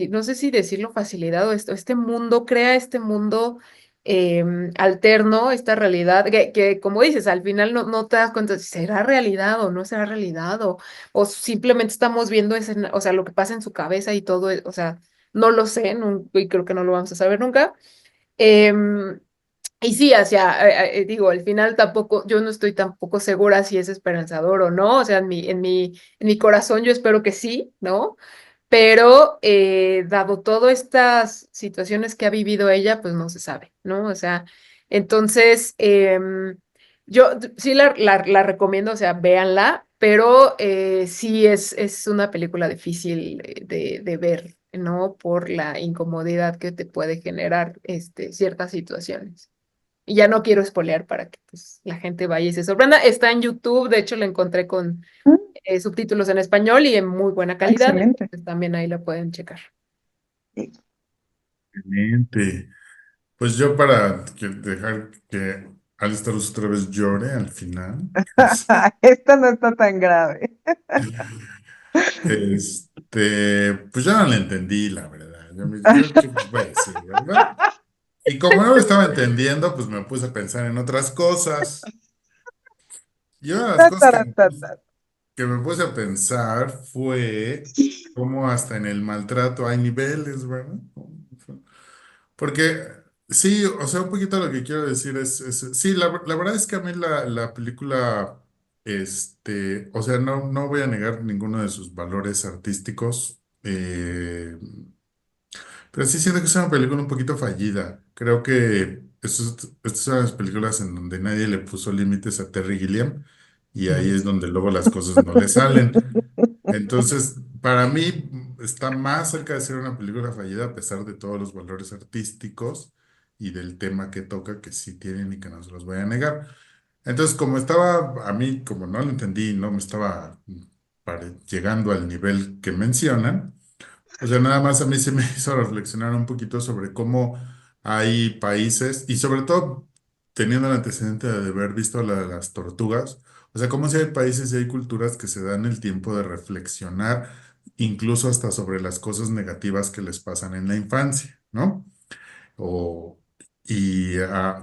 S3: no sé si decirlo facilidad o este mundo, crea este mundo alterno, esta realidad, que como dices, al final no te das cuenta si será realidad o no será realidad, o simplemente estamos viendo o sea, lo que pasa en su cabeza y todo, o sea, no lo sé, y creo que no lo vamos a saber nunca. Em, y sí, digo, al final tampoco, yo no estoy tampoco segura si es esperanzador o no, o sea, en mi corazón yo espero que sí, ¿no? Pero dado todas estas situaciones que ha vivido ella, pues no se sabe, ¿no? O sea, entonces, sí la recomiendo, o sea, véanla, pero sí es una película difícil de ver, ¿no? Por la incomodidad que te puede generar ciertas situaciones. Y ya no quiero espolear para que pues, la gente vaya y se sorprenda. Está en YouTube, de hecho la encontré con
S5: Mm,
S3: subtítulos en español y en muy buena calidad,
S5: excelente.
S3: entonces también ahí la pueden checar.
S2: Excelente. Pues yo para dejar que Alistair otra vez llore al final,
S5: Esta no está tan grave.
S2: pues yo no le entendí, la verdad. Yo qué voy a decir, ¿verdad? Y como no lo estaba entendiendo, pues me puse a pensar en otras cosas. Y una de las
S5: Ta,
S2: cosas
S5: tara, ta, ta.
S2: que me puse a pensar fue cómo hasta en el maltrato hay niveles, ¿verdad? Porque sí, o sea, un poquito lo que quiero decir sí, la verdad es que a mí la película, o sea, no voy a negar ninguno de sus valores artísticos, pero sí siento que es una película un poquito fallida. Creo que estas son las películas en donde nadie le puso límites a Terry Gilliam y ahí es donde luego las cosas no le salen. Entonces, para mí está más cerca de ser una película fallida a pesar de todos los valores artísticos y del tema que toca que sí tienen y que no se los voy a negar. Entonces, como estaba, a mí, como no lo entendí, no me estaba llegando al nivel que mencionan, o sea, nada más a mí se me hizo reflexionar un poquito sobre cómo hay países, y sobre todo teniendo el antecedente de haber visto las tortugas, o sea, cómo si hay países y hay culturas que se dan el tiempo de reflexionar, incluso hasta sobre las cosas negativas que les pasan en la infancia, ¿no? O,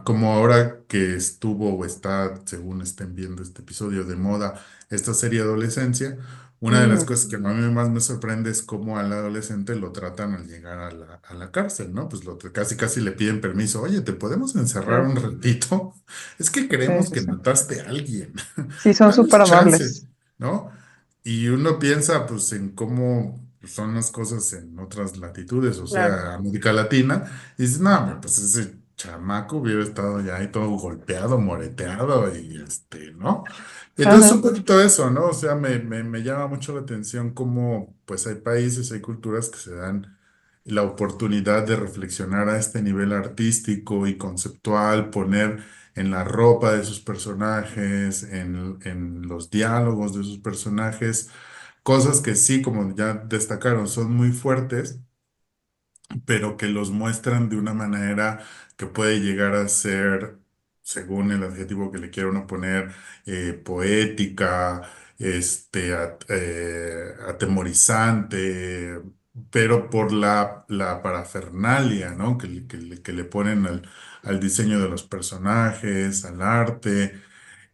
S2: como ahora que estuvo o está, según estén viendo este episodio de moda, esta serie Adolescencia, una de las
S5: Mm,
S2: cosas que a mí más me sorprende es cómo al adolescente lo tratan al llegar a la cárcel, ¿no? Pues casi casi le piden permiso, oye, ¿te podemos encerrar
S5: sí,
S2: un ratito? Es que
S5: sí,
S2: creemos
S5: sí,
S2: que
S5: sí.
S2: mataste a alguien.
S5: Sí, son súper
S2: Danos chance,
S5: amables.
S2: ¿no? Y uno piensa pues en cómo son las cosas en otras latitudes, o
S3: Claro,
S2: sea, América Latina, y dices, no, hombre, pues ese chamaco hubiera estado ya ahí todo golpeado, moreteado y ¿no? Y entonces
S5: Ajá.
S2: un poquito eso, ¿no? O sea, me llama mucho la atención cómo pues hay países, hay culturas que se dan la oportunidad de reflexionar a este nivel artístico y conceptual, poner en la ropa de sus personajes, en los diálogos de sus personajes, cosas que sí, como ya destacaron, son muy fuertes, pero que los muestran de una manera que puede llegar a ser, según el adjetivo que le quiera uno poner, poética, atemorizante, pero por la parafernalia, ¿no? Que le ponen al diseño de los personajes, al arte.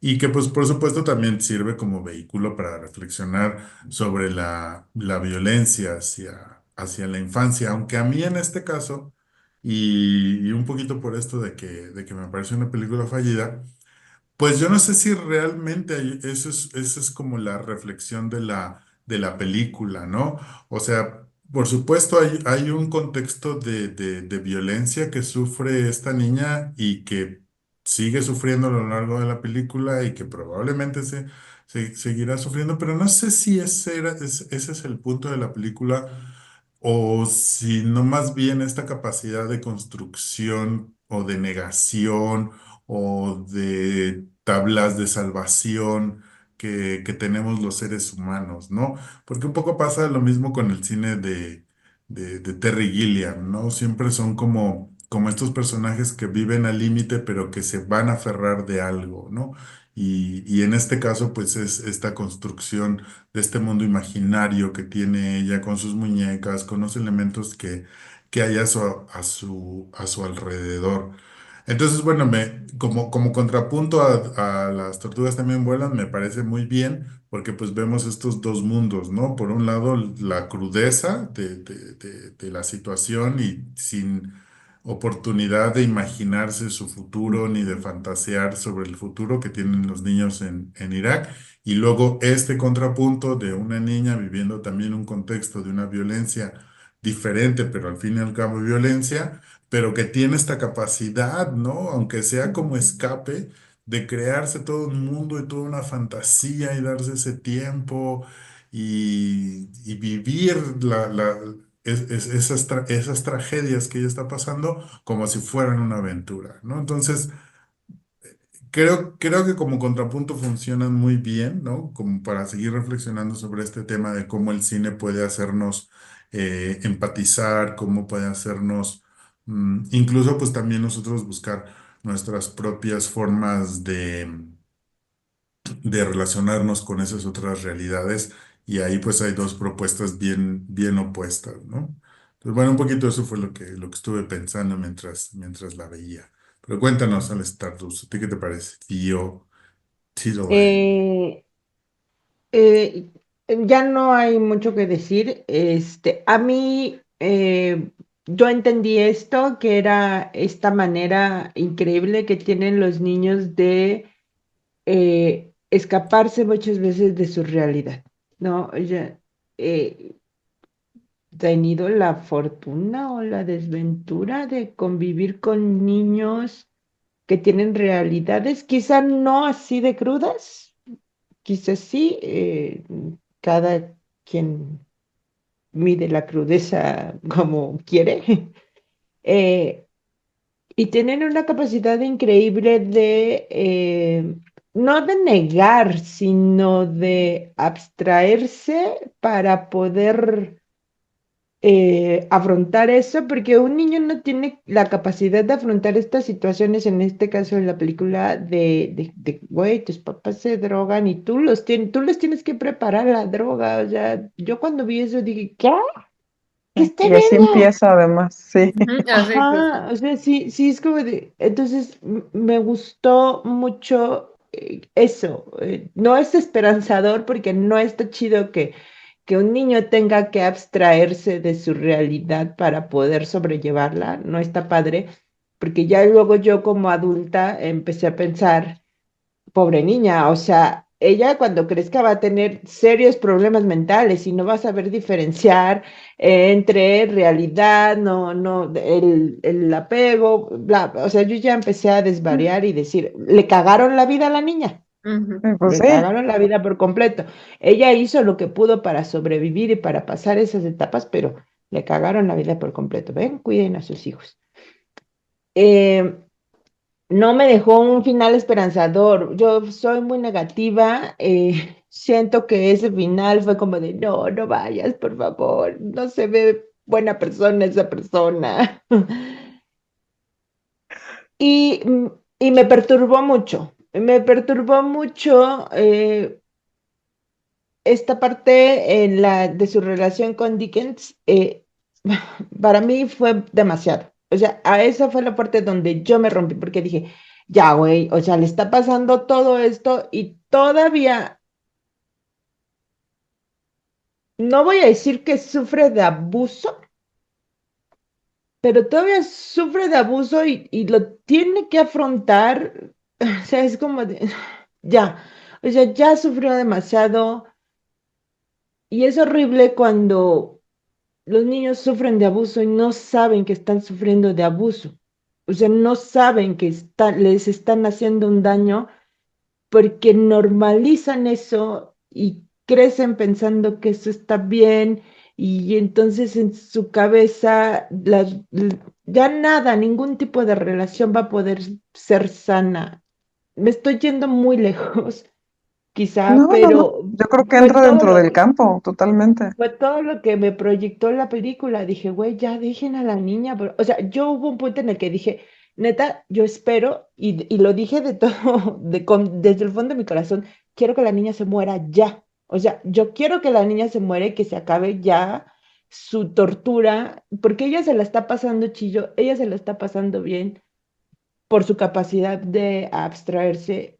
S2: Y que pues por supuesto también sirve como vehículo para reflexionar sobre la violencia hacia la infancia, aunque a mí en este caso y un poquito por esto de que me pareció una película fallida. Pues yo no sé si realmente eso es como la reflexión de la película, ¿no? O sea, por supuesto hay un contexto de violencia que sufre esta niña y que sigue sufriendo a lo largo de la película y que probablemente seguirá sufriendo, pero no sé si ese es el punto de la película o si no más bien esta capacidad de construcción o de negación o de tablas de salvación que tenemos los seres humanos, ¿no? Porque un poco pasa lo mismo con el cine de Terry Gilliam, ¿no? Siempre son como estos personajes que viven al límite, pero que se van a aferrar de algo, ¿no? Y en este caso, pues es esta construcción de este mundo imaginario que tiene ella con sus muñecas, con los elementos que hay a su alrededor. Entonces, bueno, como contrapunto a las tortugas también vuelan, me parece muy bien, porque pues vemos estos dos mundos, ¿no? Por un lado, la crudeza de la situación y sin oportunidad de imaginarse su futuro ni de fantasear sobre el futuro que tienen los niños en Irak. Y luego este contrapunto de una niña viviendo también un contexto de una violencia diferente, pero al fin y al cabo violencia, pero que tiene esta capacidad, ¿no? Aunque sea como escape, de crearse todo un mundo y toda una fantasía y darse ese tiempo y vivir esas tragedias que ella está pasando como si fueran una aventura, ¿no? Entonces, creo que como contrapunto funcionan muy bien, ¿no? Como para seguir reflexionando sobre este tema de cómo el cine puede hacernos empatizar, cómo puede hacernos, incluso pues también nosotros buscar nuestras propias formas de relacionarnos con esas otras realidades. Y ahí pues hay dos propuestas bien opuestas, ¿no? Entonces, bueno, un poquito eso fue lo que estuve pensando mientras la veía. Pero cuéntanos, Al Stardust, ¿a ti qué te parece? Tío, Tito.
S4: Eh, eh, ya no hay mucho que decir. A mí, yo entendí esto, que era esta manera increíble que tienen los niños de escaparse muchas veces de su realidad, ¿no? Ya, eh, he tenido la fortuna o la desventura de convivir con niños que tienen realidades, quizá no así de crudas, quizás sí, cada quien mide la crudeza como quiere, eh, y tienen una capacidad increíble de, no de negar, sino de abstraerse para poder afrontar eso, porque un niño no tiene la capacidad de afrontar estas situaciones, en este caso en la película güey, tus papás se drogan y tú les tienes que preparar la droga. O sea, yo cuando vi eso dije, ¿qué? ¿Qué está
S5: Y así
S4: viendo?
S5: empieza además, sí.
S3: Ujú, así justo.
S4: Ajá, o sea, sí, sí, es como de, entonces me gustó mucho eso. No es esperanzador porque no está chido que un niño tenga que abstraerse de su realidad para poder sobrellevarla, no está padre, porque ya luego yo como adulta empecé a pensar, pobre niña, o sea, ella cuando crezca va a tener serios problemas mentales y no va a saber diferenciar entre realidad, no, el apego, bla, o sea, yo ya empecé a desvariar y decir, le cagaron la vida a la niña.
S3: Ujú.
S5: Pues
S4: Le
S5: sí.
S4: cagaron la vida por completo. Ella hizo lo que pudo para sobrevivir y para pasar esas etapas, pero le cagaron la vida por completo. Ven, cuiden a sus hijos. Eh, no me dejó un final esperanzador. Yo soy muy negativa. Siento que ese final fue como de, no, no vayas, por favor. No se ve buena persona esa persona. Y, y me perturbó mucho. Me perturbó mucho esta parte de su relación con Dickens. Para mí fue demasiado. O sea, a esa fue la parte donde yo me rompí porque dije, ya, güey, o sea, le está pasando todo esto y todavía, no voy a decir que sufre de abuso, pero todavía sufre de abuso y lo tiene que afrontar. O sea, es como de, ya, o sea, ya sufrió demasiado y es horrible cuando los niños sufren de abuso y no saben que están sufriendo de abuso. O sea, no saben que les están haciendo un daño porque normalizan eso y crecen pensando que eso está bien y entonces en su cabeza ya nada, ningún tipo de relación va a poder ser sana. Me estoy yendo muy lejos, quizá,
S5: No, no, no.
S4: pero
S5: Yo creo que
S4: fue
S5: entra
S4: todo
S5: dentro
S4: lo
S5: del
S4: que
S5: campo, totalmente.
S4: fue todo lo que me proyectó la película. Dije, güey, ya dejen a la niña. O sea, yo hubo un punto en el que dije, neta, yo espero, y lo dije de todo, desde el fondo de mi corazón, quiero que la niña se muera ya. O sea, yo quiero que la niña se muera y que se acabe ya su tortura, porque ella se la está pasando chillo, ella se la está pasando bien por su capacidad de abstraerse,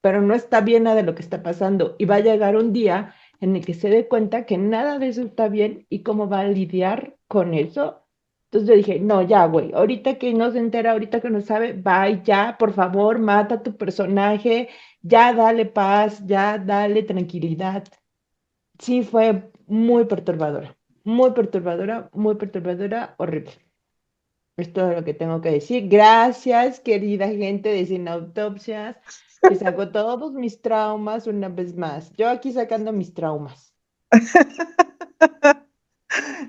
S4: pero no está bien nada de lo que está pasando. Y va a llegar un día en el que se dé cuenta que nada de eso está bien y cómo va a lidiar con eso. Entonces yo dije, no, ya, güey, ahorita que no se entera, ahorita que no sabe, bye, ya, por favor, mata a tu personaje, ya dale paz, ya dale tranquilidad. Sí, fue muy perturbadora, muy perturbadora, horrible. Es todo lo que tengo que decir. Gracias, querida gente de Sin Autopsias, que sacó todos mis traumas una vez más. Yo aquí sacando mis traumas.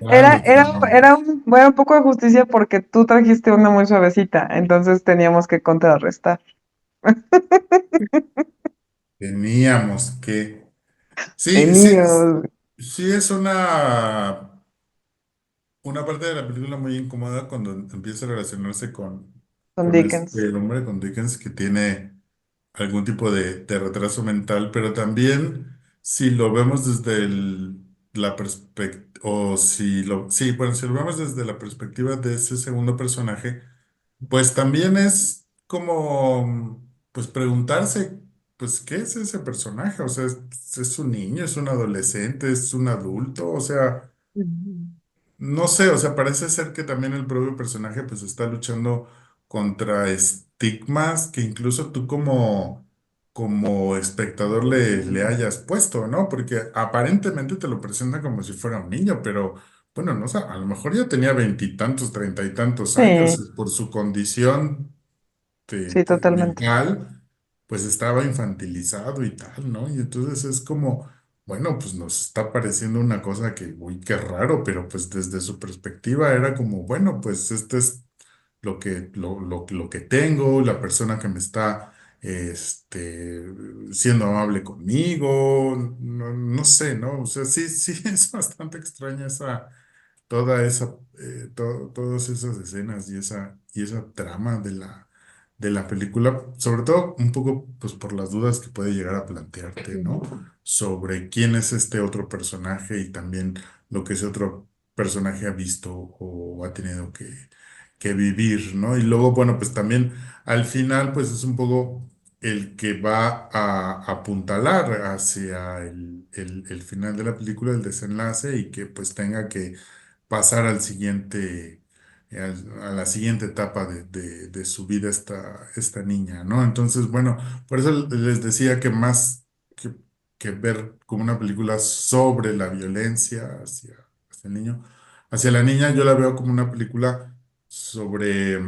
S5: Era,
S2: Grandes
S5: era,
S2: dramas.
S5: era un poco de justicia porque tú trajiste una muy suavecita, entonces teníamos que contrarrestar.
S2: Teníamos que. Sí, sí,
S5: Teníamos
S2: sí es una parte de la película muy incómoda cuando empieza a relacionarse
S5: con
S2: con
S5: Dickens.
S2: este hombre, con Dickens, que tiene algún tipo de retraso mental, pero también si lo vemos desde la perspectiva, o sí, bueno, si lo vemos desde la perspectiva de ese segundo personaje, pues también es como, pues preguntarse, pues, ¿qué es ese personaje? O sea, es un niño, es un adolescente, es un adulto, o sea...
S4: Ujú.
S2: No sé, o sea, parece ser que también el propio personaje pues está luchando contra estigmas que incluso tú como espectador le hayas puesto, ¿no? Porque aparentemente te lo presenta como si fuera un niño, pero bueno, no sé, a lo mejor ya tenía veintitantos, treinta y tantos años
S5: Sí,
S2: por su condición
S5: sí, totalmente.
S2: mental, pues estaba infantilizado y tal, ¿no? Y entonces es como, bueno, pues nos está pareciendo una cosa que, uy, qué raro, pero pues desde su perspectiva era como, bueno, pues este es lo que tengo, la persona que me está, siendo amable conmigo, no, no sé, ¿no? O sea, sí, sí, es bastante extraña todas esas escenas y esa trama de la película, sobre todo un poco pues por las dudas que puede llegar a plantearte, ¿no? Sobre quién es este otro personaje y también lo que ese otro personaje ha visto o ha tenido que vivir, ¿no? Y luego, bueno, pues también al final pues es un poco el que va a apuntalar hacia el final de la película, el desenlace y que pues tenga que pasar a la siguiente etapa de su vida esta niña, ¿no? Entonces, bueno, por eso les decía que más que ver como una película sobre la violencia hacia el niño, hacia la niña, yo la veo como una película sobre,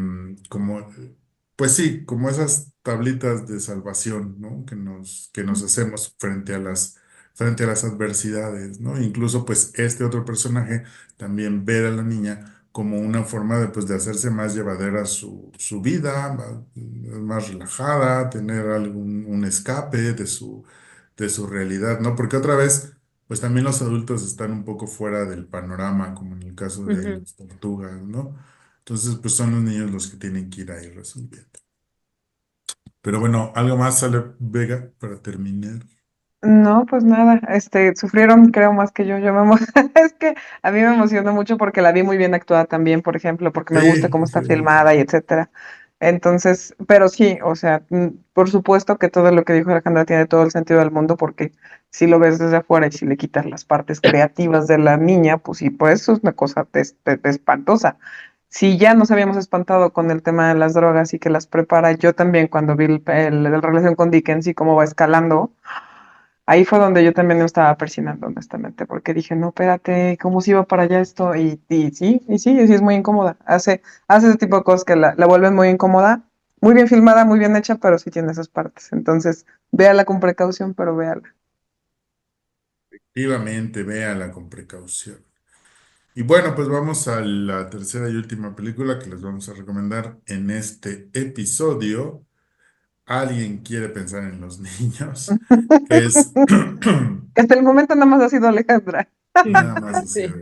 S2: pues sí, como esas tablitas de salvación, ¿no? Que nos hacemos frente a las adversidades, ¿no? Incluso, pues, este otro personaje también ver a la niña como una forma de, pues, de hacerse más llevadera su vida, más relajada, tener un escape de su realidad, ¿no? Porque otra vez, pues también los adultos están un poco fuera del panorama, como en el caso de
S3: Ujú.
S2: las tortugas, ¿no? Entonces, pues son los niños los que tienen que ir ahí resolviendo. Pero bueno, algo más sale Vega para terminar.
S5: No, pues nada, sufrieron creo más que yo, es que a mí me emociona mucho porque la vi muy bien actuada también, por ejemplo, porque me gusta
S2: Sí,
S5: cómo está
S2: sí, sí, sí.
S5: filmada y etcétera. Entonces, pero sí, o sea, por supuesto que todo lo que dijo Alejandra tiene todo el sentido del mundo porque si lo ves desde afuera y si le quitas las partes creativas de la niña, pues sí, pues eso es una cosa espantosa. si ya nos habíamos espantado con el tema de las drogas y que las prepara, yo también cuando vi la relación con Dickens y cómo va escalando, ahí fue donde yo también me estaba persinando, honestamente, porque dije, no, espérate, ¿cómo se iba para allá esto? Y sí, es muy incómoda. Hace ese tipo de cosas que la vuelven muy incómoda, muy bien filmada, muy bien hecha, pero sí tiene esas partes. Entonces, véala con precaución, pero véala.
S2: Efectivamente, véala con precaución. Y bueno, pues vamos a la tercera y última película que les vamos a recomendar en este episodio. Alguien quiere pensar en los niños, que es
S5: Hasta el momento nada más ha sido Alejandra.
S2: nada más así,
S3: Sí.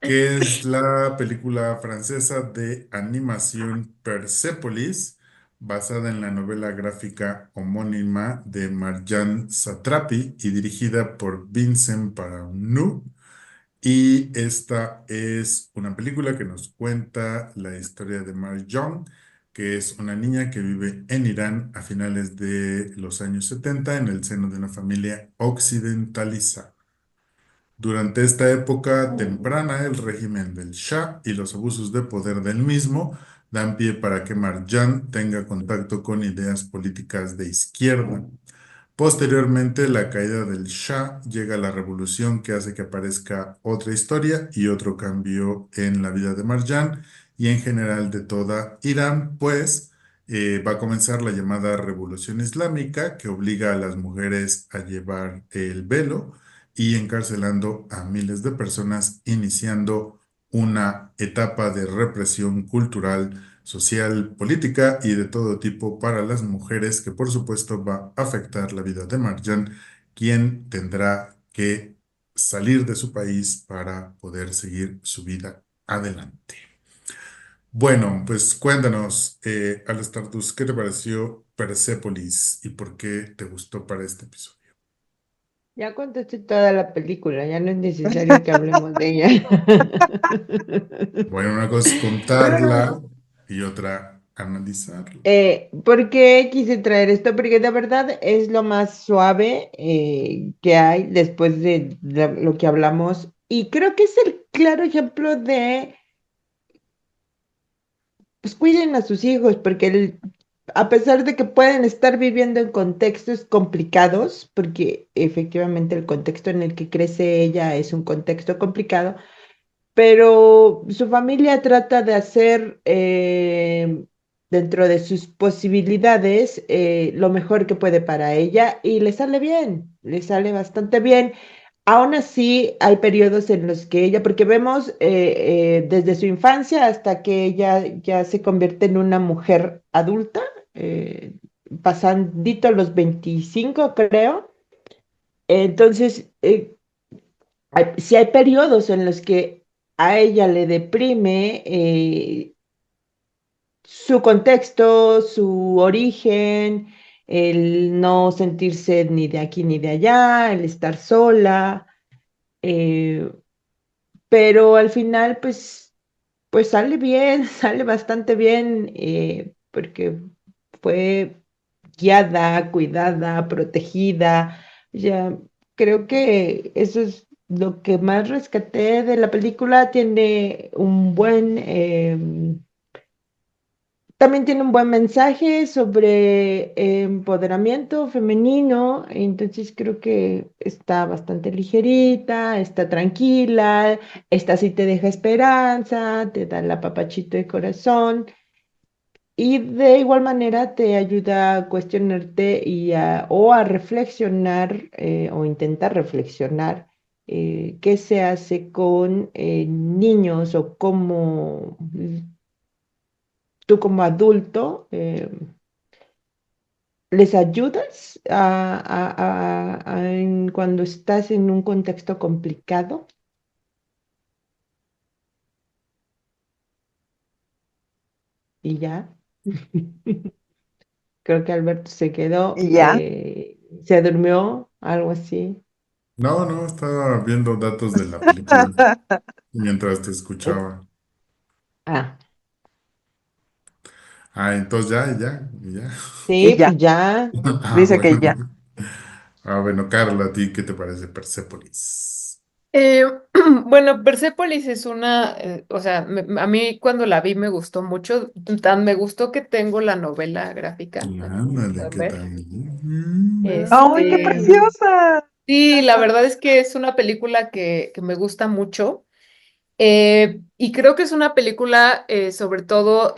S2: que es la película francesa de animación Persepolis, basada en la novela gráfica homónima de Marjane Satrapi y dirigida por Vincent Paronnaud. Y esta es una película que nos cuenta la historia de Marjane, que es una niña que vive en Irán a finales de los años 70 en el seno de una familia occidentalizada. Durante esta época temprana, el régimen del Shah y los abusos de poder del mismo dan pie para que Marjan tenga contacto con ideas políticas de izquierda. Posteriormente, la caída del Shah llega la revolución que hace que aparezca otra historia y otro cambio en la vida de Marjan y en general de toda Irán, pues va a comenzar la llamada Revolución Islámica que obliga a las mujeres a llevar el velo y encarcelando a miles de personas, iniciando una etapa de represión cultural, social, política y de todo tipo para las mujeres que por supuesto va a afectar la vida de Marjan, quien tendrá que salir de su país para poder seguir su vida adelante. Bueno, pues cuéntanos, Alestartus, ¿qué te pareció Persepolis y por qué te gustó para este episodio?
S4: Ya contaste toda la película, ya no es necesario que hablemos de ella.
S2: Bueno, una cosa es contarla y otra analizarla.
S4: ¿Por qué quise traer esto? Porque de verdad es lo más suave que hay después de lo que hablamos y creo que es el claro ejemplo de, pues cuiden a sus hijos, porque a pesar de que pueden estar viviendo en contextos complicados, porque efectivamente el contexto en el que crece ella es un contexto complicado, pero su familia trata de hacer dentro de sus posibilidades lo mejor que puede para ella y le sale bien, le sale bastante bien. Aún así, hay periodos en los que ella, porque vemos desde su infancia hasta que ella ya se convierte en una mujer adulta, eh, pasandito los 25, creo. Entonces, sí hay periodos en los que a ella le deprime su contexto, su origen, el no sentirse ni de aquí ni de allá, el estar sola, eh, pero al final pues sale bien, sale bastante bien, porque fue guiada, cuidada, protegida. Ya, creo que eso es lo que más rescaté de la película. Tiene un buen, también tiene un buen mensaje sobre empoderamiento femenino, entonces creo que está bastante ligerita, está tranquila, esta sí te deja esperanza, te da el apapachito de corazón. Y de igual manera te ayuda a cuestionarte o a reflexionar o intentar reflexionar qué se hace con niños o cómo tú como adulto les ayudas cuando estás en un contexto complicado y ya. Creo que Alberto se quedó,
S5: Y ya.
S4: se durmió, algo así.
S2: No, no, estaba viendo datos de la película mientras te escuchaba.
S4: Ah,
S2: Ah, entonces ya.
S5: Y
S4: sí, pues
S5: ya.
S4: ya.
S2: Ah,
S5: Dice que
S2: bueno.
S5: ya.
S2: Ah, bueno, Carla, ¿a ti qué te parece Persepolis?
S3: Eh, bueno, Persépolis es o sea, a mí cuando la vi me gustó mucho, tan me gustó que tengo la novela gráfica, no sé si la
S2: Ándale,
S3: pueden
S2: ¿qué
S3: ver.
S2: tal?
S5: ¡Ay, qué
S3: Este,
S5: preciosa!
S3: sí, la verdad es que es una película que me gusta mucho. Y creo que es una película sobre todo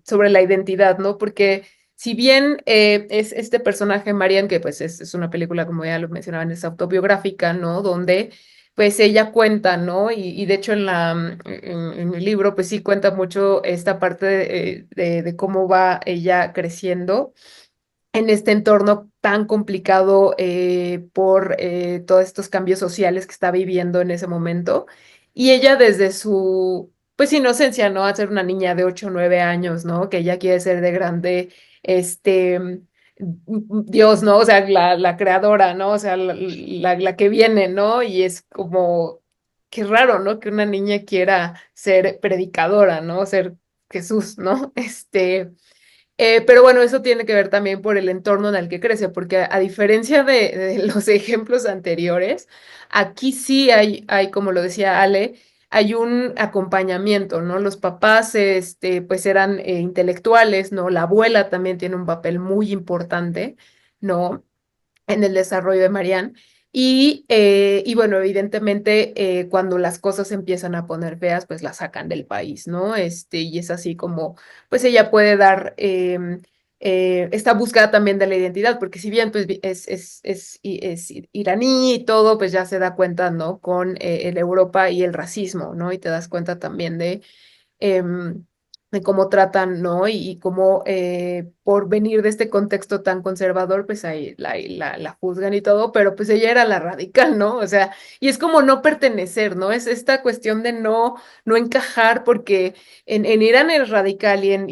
S3: sobre la identidad, ¿no? Porque si bien es este personaje, Marian, que pues es una película, como ya lo mencionaban, es autobiográfica, ¿no? Donde pues ella cuenta, ¿no? Y de hecho en el libro pues sí cuenta mucho esta parte de cómo va ella creciendo en este entorno tan complicado por todos estos cambios sociales que está viviendo en ese momento. Y ella desde su, pues, inocencia, ¿no? A ser una niña de 8 o 9 años, ¿no? Que ella quiere ser de grande, Dios, ¿no? O sea, la creadora, ¿no? O sea, la que viene, ¿no? Y es como, qué raro, ¿no? Que una niña quiera ser predicadora, ¿no? Ser Jesús, ¿no? Pero bueno, eso tiene que ver también por el entorno en el que crece, porque a diferencia de los ejemplos anteriores, aquí sí hay, como lo decía Ale, hay un acompañamiento, ¿no? Los papás, pues eran intelectuales, ¿no? La abuela también tiene un papel muy importante, ¿no? En el desarrollo de Marianne. Y bueno, evidentemente, cuando las cosas empiezan a poner feas, pues la sacan del país, ¿no? Y es así como, pues ella puede dar esta búsqueda también de la identidad, porque si bien pues es iraní y todo, pues ya se da cuenta, ¿no? Con el Europa y el racismo, ¿no? Y te das cuenta también em, de cómo tratan, ¿no? Y cómo por venir de este contexto tan conservador, pues ahí la juzgan y todo, pero pues ella era la radical, ¿no? O sea, y es como no pertenecer, ¿no? Es esta cuestión de no encajar, porque en Irán eres radical en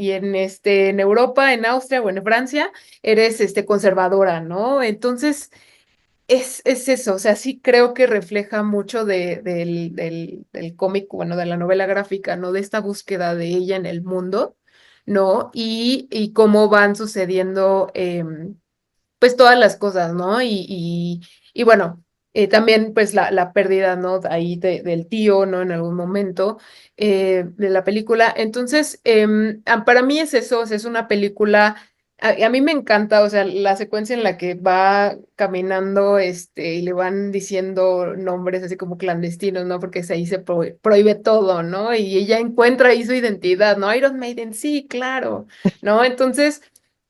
S3: Europa, en Austria o en Francia, eres conservadora, ¿no? Entonces es eso, o sea, sí creo que refleja mucho del cómic, bueno, de la novela gráfica, ¿no? De esta búsqueda de ella en el mundo, ¿no? Y cómo van sucediendo, pues, todas las cosas, ¿no? Y bueno, también, pues, la pérdida, ¿no? Ahí del tío, ¿no? En algún momento de la película. Entonces, para mí es eso, o sea, es una película a mí me encanta, o sea, la secuencia en la que va caminando, y le van diciendo nombres así como clandestinos, ¿no? Porque ahí se prohíbe todo, ¿no? Y ella encuentra ahí su identidad, ¿no? Iron Maiden, sí, claro, ¿no? Entonces,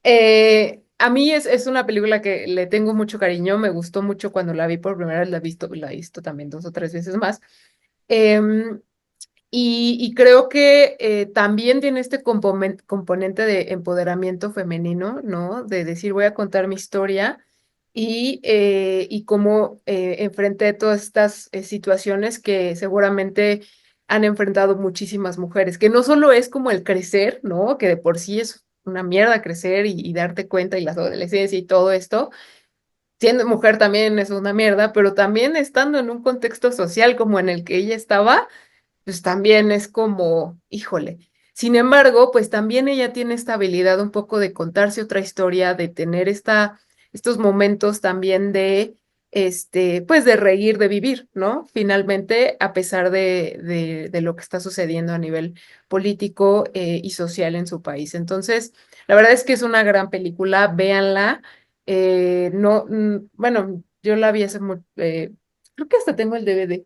S3: a mí es una película que le tengo mucho cariño, me gustó mucho cuando la vi por primera vez, la he visto también 2 o 3 veces más. Em, y creo que también tiene este componente de empoderamiento femenino, ¿no? De decir, voy a contar mi historia y cómo enfrenté todas estas situaciones que seguramente han enfrentado muchísimas mujeres, que no solo es como el crecer, ¿no? Que de por sí es una mierda crecer y darte cuenta y la adolescencia y todo esto. Siendo mujer también es una mierda, pero también estando en un contexto social como en el que ella estaba pues también es como, híjole. Sin embargo, pues también ella tiene esta habilidad un poco de contarse otra historia, de tener estos momentos también pues de reír, de vivir, ¿no? Finalmente, a pesar de lo que está sucediendo a nivel político y social en su país. Entonces, la verdad es que es una gran película, véanla. No, bueno, yo la vi hace mucho, creo que hasta tengo el DVD.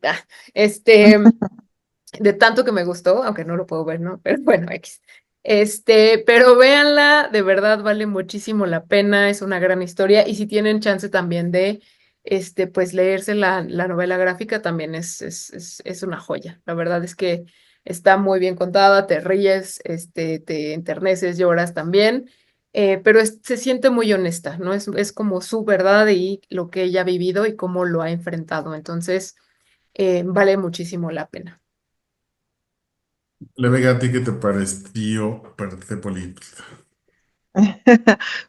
S3: De tanto que me gustó, aunque no lo puedo ver, ¿no? Pero bueno, X. Pero véanla, de verdad vale muchísimo la pena, es una gran historia y si tienen chance también de, pues leerse la novela gráfica también es una joya. La verdad es que está muy bien contada, te ríes, te enterneces, lloras también, pero se siente muy honesta, ¿no? Es como su verdad y lo que ella ha vivido y cómo lo ha enfrentado. Entonces, vale muchísimo la pena.
S2: Le Vega, ¿a ti qué te pareció Persepolis?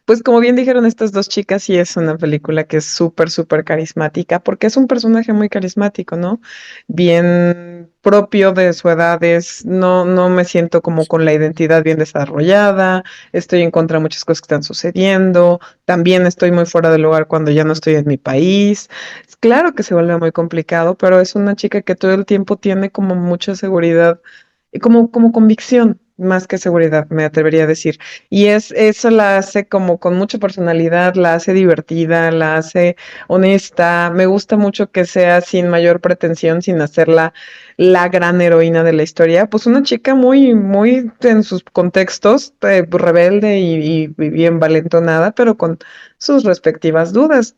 S5: Pues como bien dijeron estas dos chicas, sí es una película que es súper, súper carismática, porque es un personaje muy carismático, ¿no? Bien propio de su edad, no me siento como con la identidad bien desarrollada, estoy en contra de muchas cosas que están sucediendo, también estoy muy fuera del lugar cuando ya no estoy en mi país. Claro que se vuelve muy complicado, pero es una chica que todo el tiempo tiene como mucha seguridad y como convicción, más que seguridad, me atrevería a decir. Y eso la hace como con mucha personalidad, la hace divertida, la hace honesta. Me gusta mucho que sea sin mayor pretensión, sin hacerla la gran heroína de la historia. Pues una chica muy en sus contextos, rebelde y bien valentonada, pero con sus respectivas dudas.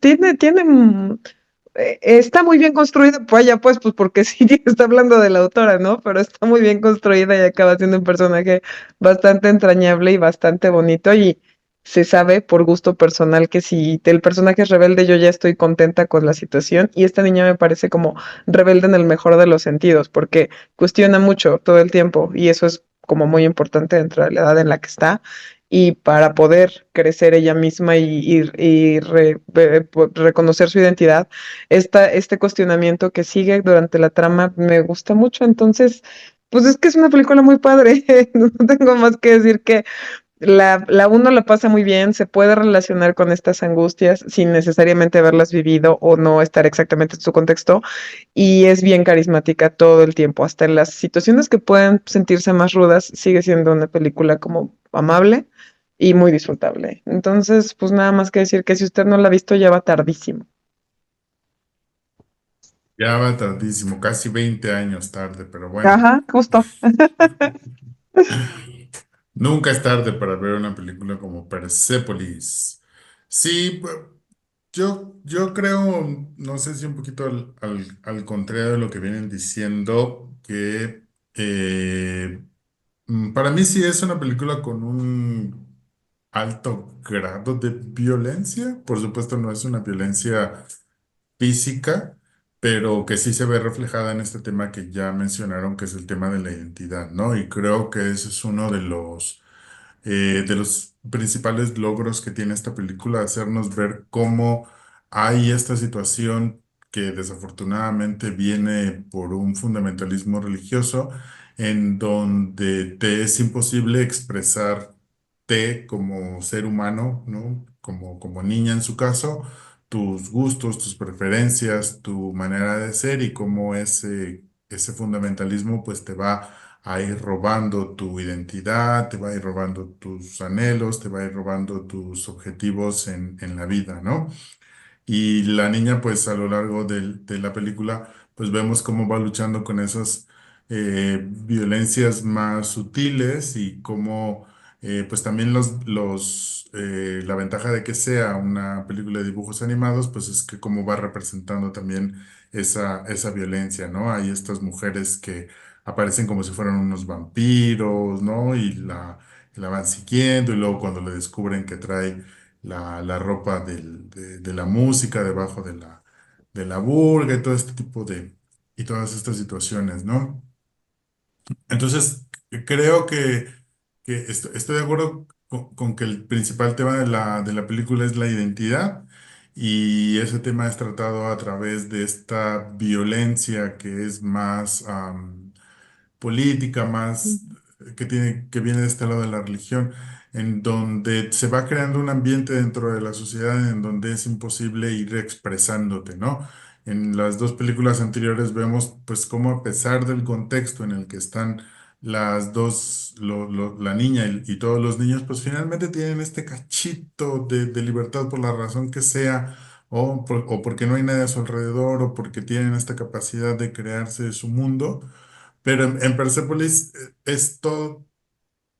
S5: Está muy bien construida, pues ya pues porque sí está hablando de la autora, ¿no? Pero está muy bien construida y acaba siendo un personaje bastante entrañable y bastante bonito y se sabe por gusto personal que si el personaje es rebelde yo ya estoy contenta con la situación y esta niña me parece como rebelde en el mejor de los sentidos porque cuestiona mucho todo el tiempo y eso es como muy importante dentro de la edad en la que está y para poder crecer ella misma y reconocer su identidad este cuestionamiento que sigue durante la trama me gusta mucho, entonces, pues es que es una película muy padre, no tengo más que decir que la uno la pasa muy bien, se puede relacionar con estas angustias sin necesariamente haberlas vivido o no estar exactamente en su contexto y es bien carismática todo el tiempo, hasta en las situaciones que pueden sentirse más rudas, sigue siendo una película como amable y muy disfrutable. Entonces, pues nada más que decir que si usted no la ha visto ya va tardísimo.
S2: Ya va tardísimo, casi 20 años tarde, pero bueno.
S5: Ajá, justo.
S2: Nunca es tarde para ver una película como Persepolis. Sí, yo creo, no sé si un poquito al contrario de lo que vienen diciendo, que para mí sí es una película con un alto grado de violencia. Por supuesto, no es una violencia física, pero que sí se ve reflejada en este tema que ya mencionaron, que es el tema de la identidad, ¿no? Y creo que ese es uno de los principales logros que tiene esta película, hacernos ver cómo hay esta situación que desafortunadamente viene por un fundamentalismo religioso, en donde te es imposible expresarte como ser humano, ¿no? Como niña en su caso, tus gustos, tus preferencias, tu manera de ser y cómo ese fundamentalismo pues te va a ir robando tu identidad, te va a ir robando tus anhelos, te va a ir robando tus objetivos en la vida, ¿no? Y la niña, pues a lo largo de la película, pues vemos cómo va luchando con esas violencias más sutiles y cómo, pues también la ventaja de que sea una película de dibujos animados, pues es que cómo va representando también esa violencia, ¿no? Hay estas mujeres que aparecen como si fueran unos vampiros, ¿no? Y la van siguiendo y luego cuando le descubren que trae la ropa de la música debajo de la burga y todo este tipo y todas estas situaciones, ¿no? Entonces, creo que estoy de acuerdo con que el principal tema de la película es la identidad y ese tema es tratado a través de esta violencia que es más política más que viene de este lado de la religión, en donde se va creando un ambiente dentro de la sociedad en donde es imposible ir expresándote, ¿no? En las dos películas anteriores vemos pues cómo a pesar del contexto en el que están las dos, la niña y todos los niños, pues finalmente tienen este cachito de libertad por la razón que sea, o porque no hay nadie a su alrededor, o porque tienen esta capacidad de crearse su mundo, pero en Persepolis es todo,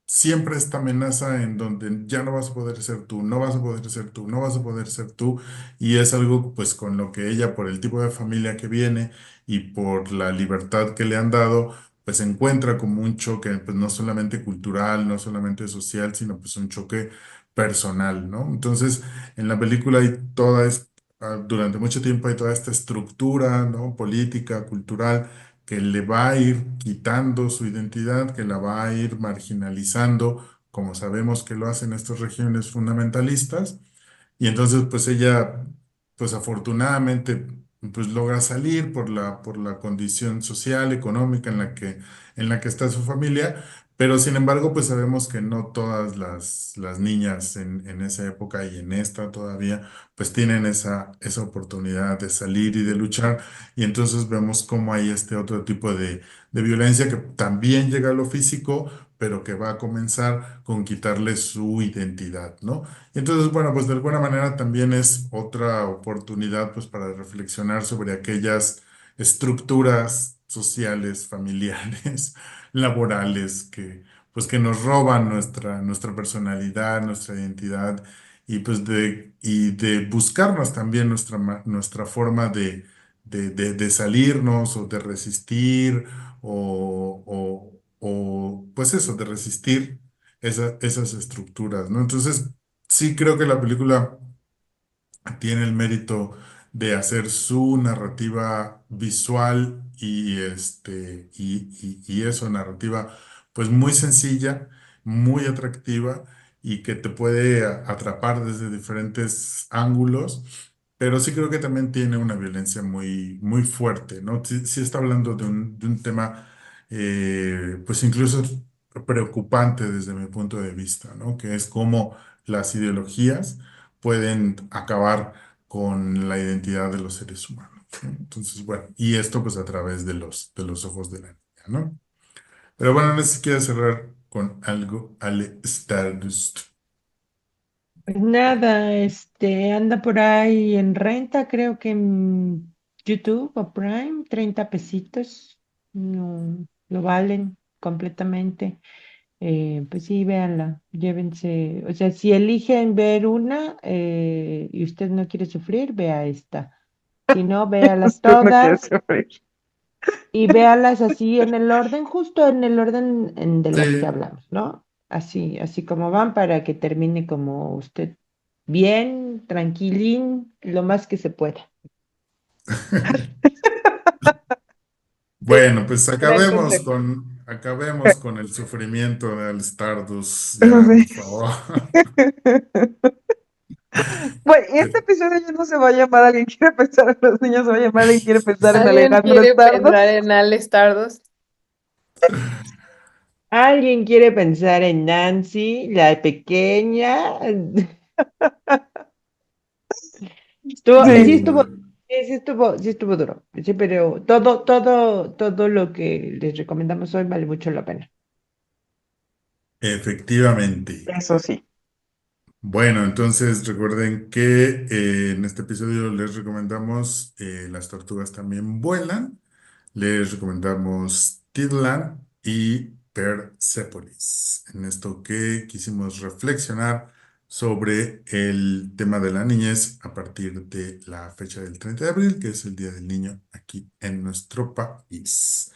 S2: siempre esta amenaza en donde ya no vas a poder ser tú, no vas a poder ser tú, no vas a poder ser tú, y es algo pues con lo que ella, por el tipo de familia que viene y por la libertad que le han dado, pues encuentra como un choque, pues no solamente cultural, no solamente social, sino pues un choque personal, ¿no? Entonces, en la película hay durante mucho tiempo hay toda esta estructura, ¿no? Política, cultural que le va a ir quitando su identidad, que la va a ir marginalizando, como sabemos que lo hacen estas regiones fundamentalistas. Y entonces, pues ella, pues afortunadamente, pues logra salir por la condición social, económica en la que está su familia, pero sin embargo, pues sabemos que no todas las niñas en esa época y en esta todavía, pues tienen esa oportunidad de salir y de luchar, y entonces vemos cómo hay este otro tipo de violencia que también llega a lo físico, pero que va a comenzar con quitarle su identidad, ¿no? Y entonces, bueno, pues de alguna manera también es otra oportunidad pues para reflexionar sobre aquellas estructuras sociales, familiares, laborales que nos roban nuestra personalidad, nuestra identidad y de buscarnos también nuestra forma de salirnos o de resistir pues eso, de resistir esas estructuras, ¿no? Entonces, sí creo que la película tiene el mérito de hacer su narrativa visual y eso, narrativa pues muy sencilla, muy atractiva y que te puede atrapar desde diferentes ángulos, pero sí creo que también tiene una violencia muy fuerte, ¿no? Sí, sí está hablando de un tema pues incluso preocupante desde mi punto de vista, ¿no? Que es cómo las ideologías pueden acabar con la identidad de los seres humanos, ¿no? Entonces, bueno, y esto pues a través de los ojos de la niña, ¿no? Pero bueno, no sé si quieres cerrar con algo al Stardust.
S4: Pues nada, anda por ahí en renta, creo que en YouTube o Prime, 30 pesitos, no, lo valen completamente. Pues sí, véanla, llévense, o sea, si eligen ver una y usted no quiere sufrir, vea esta. Si no, véalas
S5: Usted no quiere
S4: todas
S5: sufrir.
S4: y véalas así en el orden, justo en el orden de las que
S2: Sí,
S4: hablamos, ¿no? Así como van para que termine como usted bien, tranquilín, lo más que se pueda.
S2: bueno, pues
S5: Gran
S2: acabemos
S5: consejo.
S2: con el sufrimiento del Stardust,
S5: Eso
S2: ya,
S5: sí.
S2: por favor.
S5: Bueno, y este episodio ya no se va a llamar Alguien quiere pensar en los niños, se va a llamar Alguien quiere pensar en
S3: ¿Alguien
S5: Alejandro
S3: quiere pensar
S5: Stardust.
S3: en Al Stardust?
S4: ¿Alguien quiere pensar en Nancy, la pequeña? Sí
S5: Sí,
S4: estuvo, sí estuvo duro. Sí, pero todo lo que les recomendamos hoy vale mucho la pena.
S2: Efectivamente.
S5: eso sí.
S2: Bueno, entonces recuerden que en este episodio les recomendamos Las tortugas también vuelan, les recomendamos Tidland y Persepolis. En esto que quisimos reflexionar sobre el tema de la niñez a partir de la fecha del 30 de abril, que es el Día del Niño aquí en nuestro país.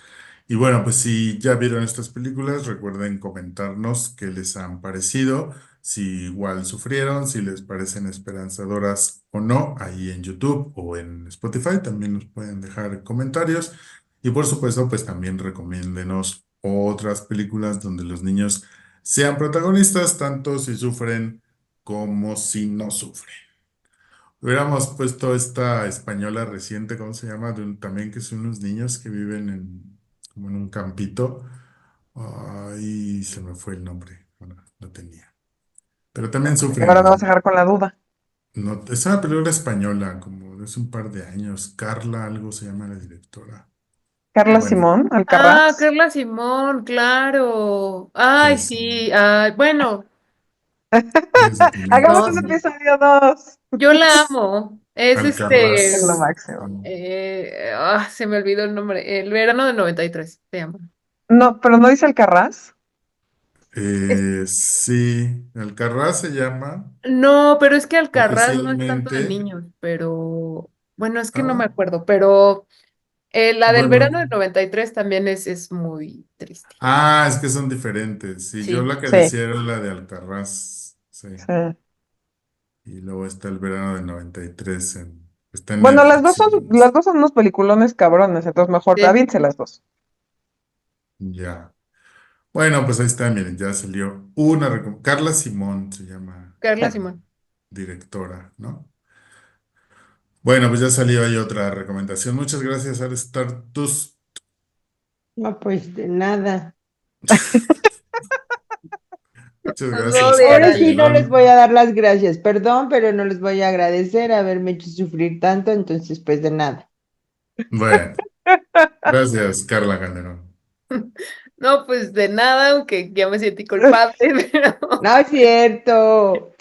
S2: Y bueno, pues si ya vieron estas películas, recuerden comentarnos qué les han parecido, si igual sufrieron, si les parecen esperanzadoras o no, ahí en YouTube o en Spotify también nos pueden dejar comentarios. Y por supuesto, pues también recomiéndenos otras películas donde los niños sean protagonistas, tanto si sufren como si no sufren. Hubiéramos puesto esta española reciente, ¿cómo se llama? También que son unos niños que viven como en un campito. Ay, se me fue el nombre. Bueno, lo tenía. Pero también sufren
S5: Ahora me
S2: los
S5: vas a
S2: niños.
S5: dejar con la duda.
S2: No, es una película española, como de hace un par de años. Carla, algo se llama la directora.
S5: Carla
S2: Bueno,
S5: Simón,
S3: Ah,
S5: Alcarraz.
S3: Carla Simón, claro. Ay,
S2: es,
S3: sí. Ay, bueno,
S2: eso también
S5: Hagamos
S3: no,
S2: está.
S5: un
S3: sí.
S5: episodio 2.
S3: Yo la amo. Es
S5: Es lo
S2: Alcarrás.
S5: máximo.
S3: se me olvidó el nombre. El verano del 93 se llama.
S5: No, pero no dice Alcarraz.
S2: Sí, Alcarrás se llama
S3: No, pero es que Alcarraz no es tanto de
S2: oficialmente.
S3: niños, pero bueno, es que no me
S2: Ah,
S3: acuerdo, pero la del
S2: bueno.
S3: verano del 93 también es muy triste.
S2: Es que son diferentes. Sí, yo
S3: Sí.
S2: la que
S5: Sí,
S2: decía era la de Alcarrás. Sí.
S5: sí.
S2: Y luego está el verano del 93 está en
S5: Bueno,
S2: Netflix. Sí.
S5: las dos son unos peliculones cabrones, entonces mejor
S3: Sí,
S5: aviénse las dos.
S2: Ya. Bueno, pues ahí está, miren, ya salió una. Carla Simón se llama
S3: Carla
S2: la
S3: Simón.
S2: directora, ¿no? Bueno, pues ya salió ahí otra recomendación. Muchas gracias al Stardust.
S4: No, pues de nada.
S2: Muchas
S3: Nos
S2: gracias,
S3: odian,
S2: Carla
S4: Ahora sí no les
S2: Aguilar.
S4: voy a dar las gracias. Perdón, pero no les voy a agradecer haberme hecho sufrir tanto, entonces pues de nada.
S2: Bueno, gracias, Carla Calderón.
S3: No, pues de nada, aunque ya me sentí culpable, pero
S4: No es cierto.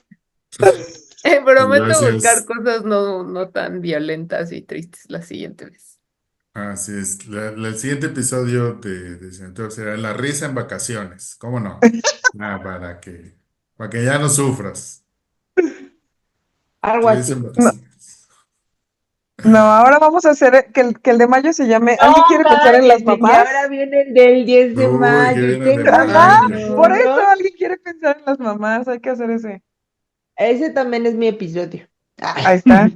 S3: prometo buscar
S2: Gracias.
S3: cosas no tan violentas y tristes la siguiente vez.
S2: Así es. El siguiente episodio de Cinetalk será La risa en vacaciones. ¿Cómo no? Para que ya no sufras.
S4: Algo
S2: Risa en
S4: así.
S5: No,
S2: vacaciones.
S5: no, ahora vamos a hacer que el de mayo se llame
S4: No
S5: ¿Alguien quiere pensar en las
S4: manches, y ahora
S5: mamás?
S4: viene el del 10 de
S2: Uy, que
S4: mayo y
S2: viene de
S4: tengo
S5: Ajá,
S2: mayo.
S5: por eso
S4: uno.
S5: alguien quiere pensar en las mamás, hay que hacer ese.
S4: Ese también es mi episodio.
S5: Ahí está.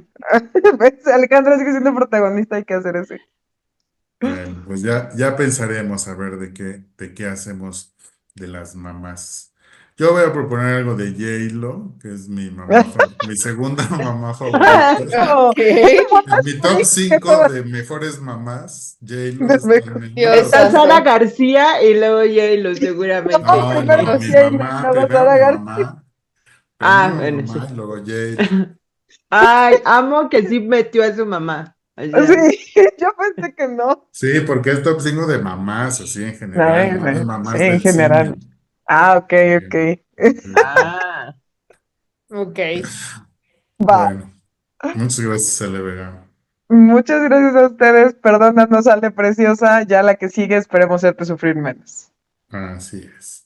S5: ¿Ves? Alejandra sigue siendo protagonista, hay que hacer ese.
S2: Bueno, pues ya pensaremos a ver de qué hacemos de las mamás. Yo voy a proponer algo de J-Lo, que es mi segunda mamá favorita.
S5: No,
S3: Ok,
S5: esa mamá
S2: En
S5: es
S2: mi top
S5: buenísima,
S2: 5 de mejores mamás, J-Lo está en el
S3: Dios
S2: número
S4: Está
S2: 5.
S4: Sara
S3: santo.
S4: García y luego J-Lo,
S5: No,
S2: No,
S4: seguramente.
S5: primero
S2: no, mi
S5: J-Lo,
S2: mamá,
S5: luego
S2: primero
S5: Sara
S2: mi
S5: García.
S2: mamá,
S4: Ah,
S2: primero mi
S4: bueno,
S2: mamá
S4: sí.
S2: y luego J-Lo.
S4: Ay, amo que sí metió a su mamá. O sea,
S5: Sí, yo pensé que no.
S2: Sí, porque es top 5 de mamás, así en
S5: Ay,
S2: general, no de
S5: güey, sí,
S2: mamás
S5: en
S2: del cine.
S5: general. Ah, ok, ok.
S4: ah,
S3: Ok,
S5: Va.
S2: Bueno, muchas gracias, Ale Vega.
S5: Muchas gracias a ustedes. Perdónanos, sale preciosa. Ya la que sigue, esperemos hacerte sufrir menos.
S2: Así es.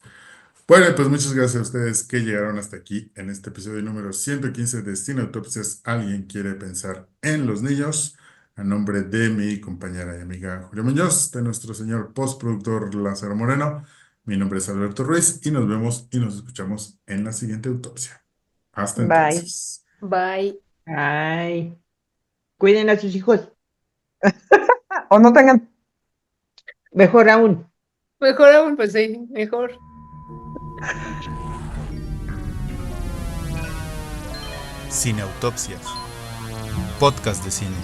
S2: Bueno, pues muchas gracias a ustedes que llegaron hasta aquí en este episodio número 115 de Cine Autopsias. ¿Alguien quiere pensar en los niños? A nombre de mi compañera y amiga Julia Muñoz, de nuestro señor postproductor Lázaro Moreno, mi nombre es Alberto Ruiz y nos vemos y nos escuchamos en la siguiente autopsia. Hasta
S4: bye.
S2: entonces.
S3: bye.
S4: Ay, cuiden a sus hijos.
S5: O no tengan.
S4: Mejor aún.
S3: Mejor aún, pues sí, mejor.
S1: Cineautopsias. Podcast de cine.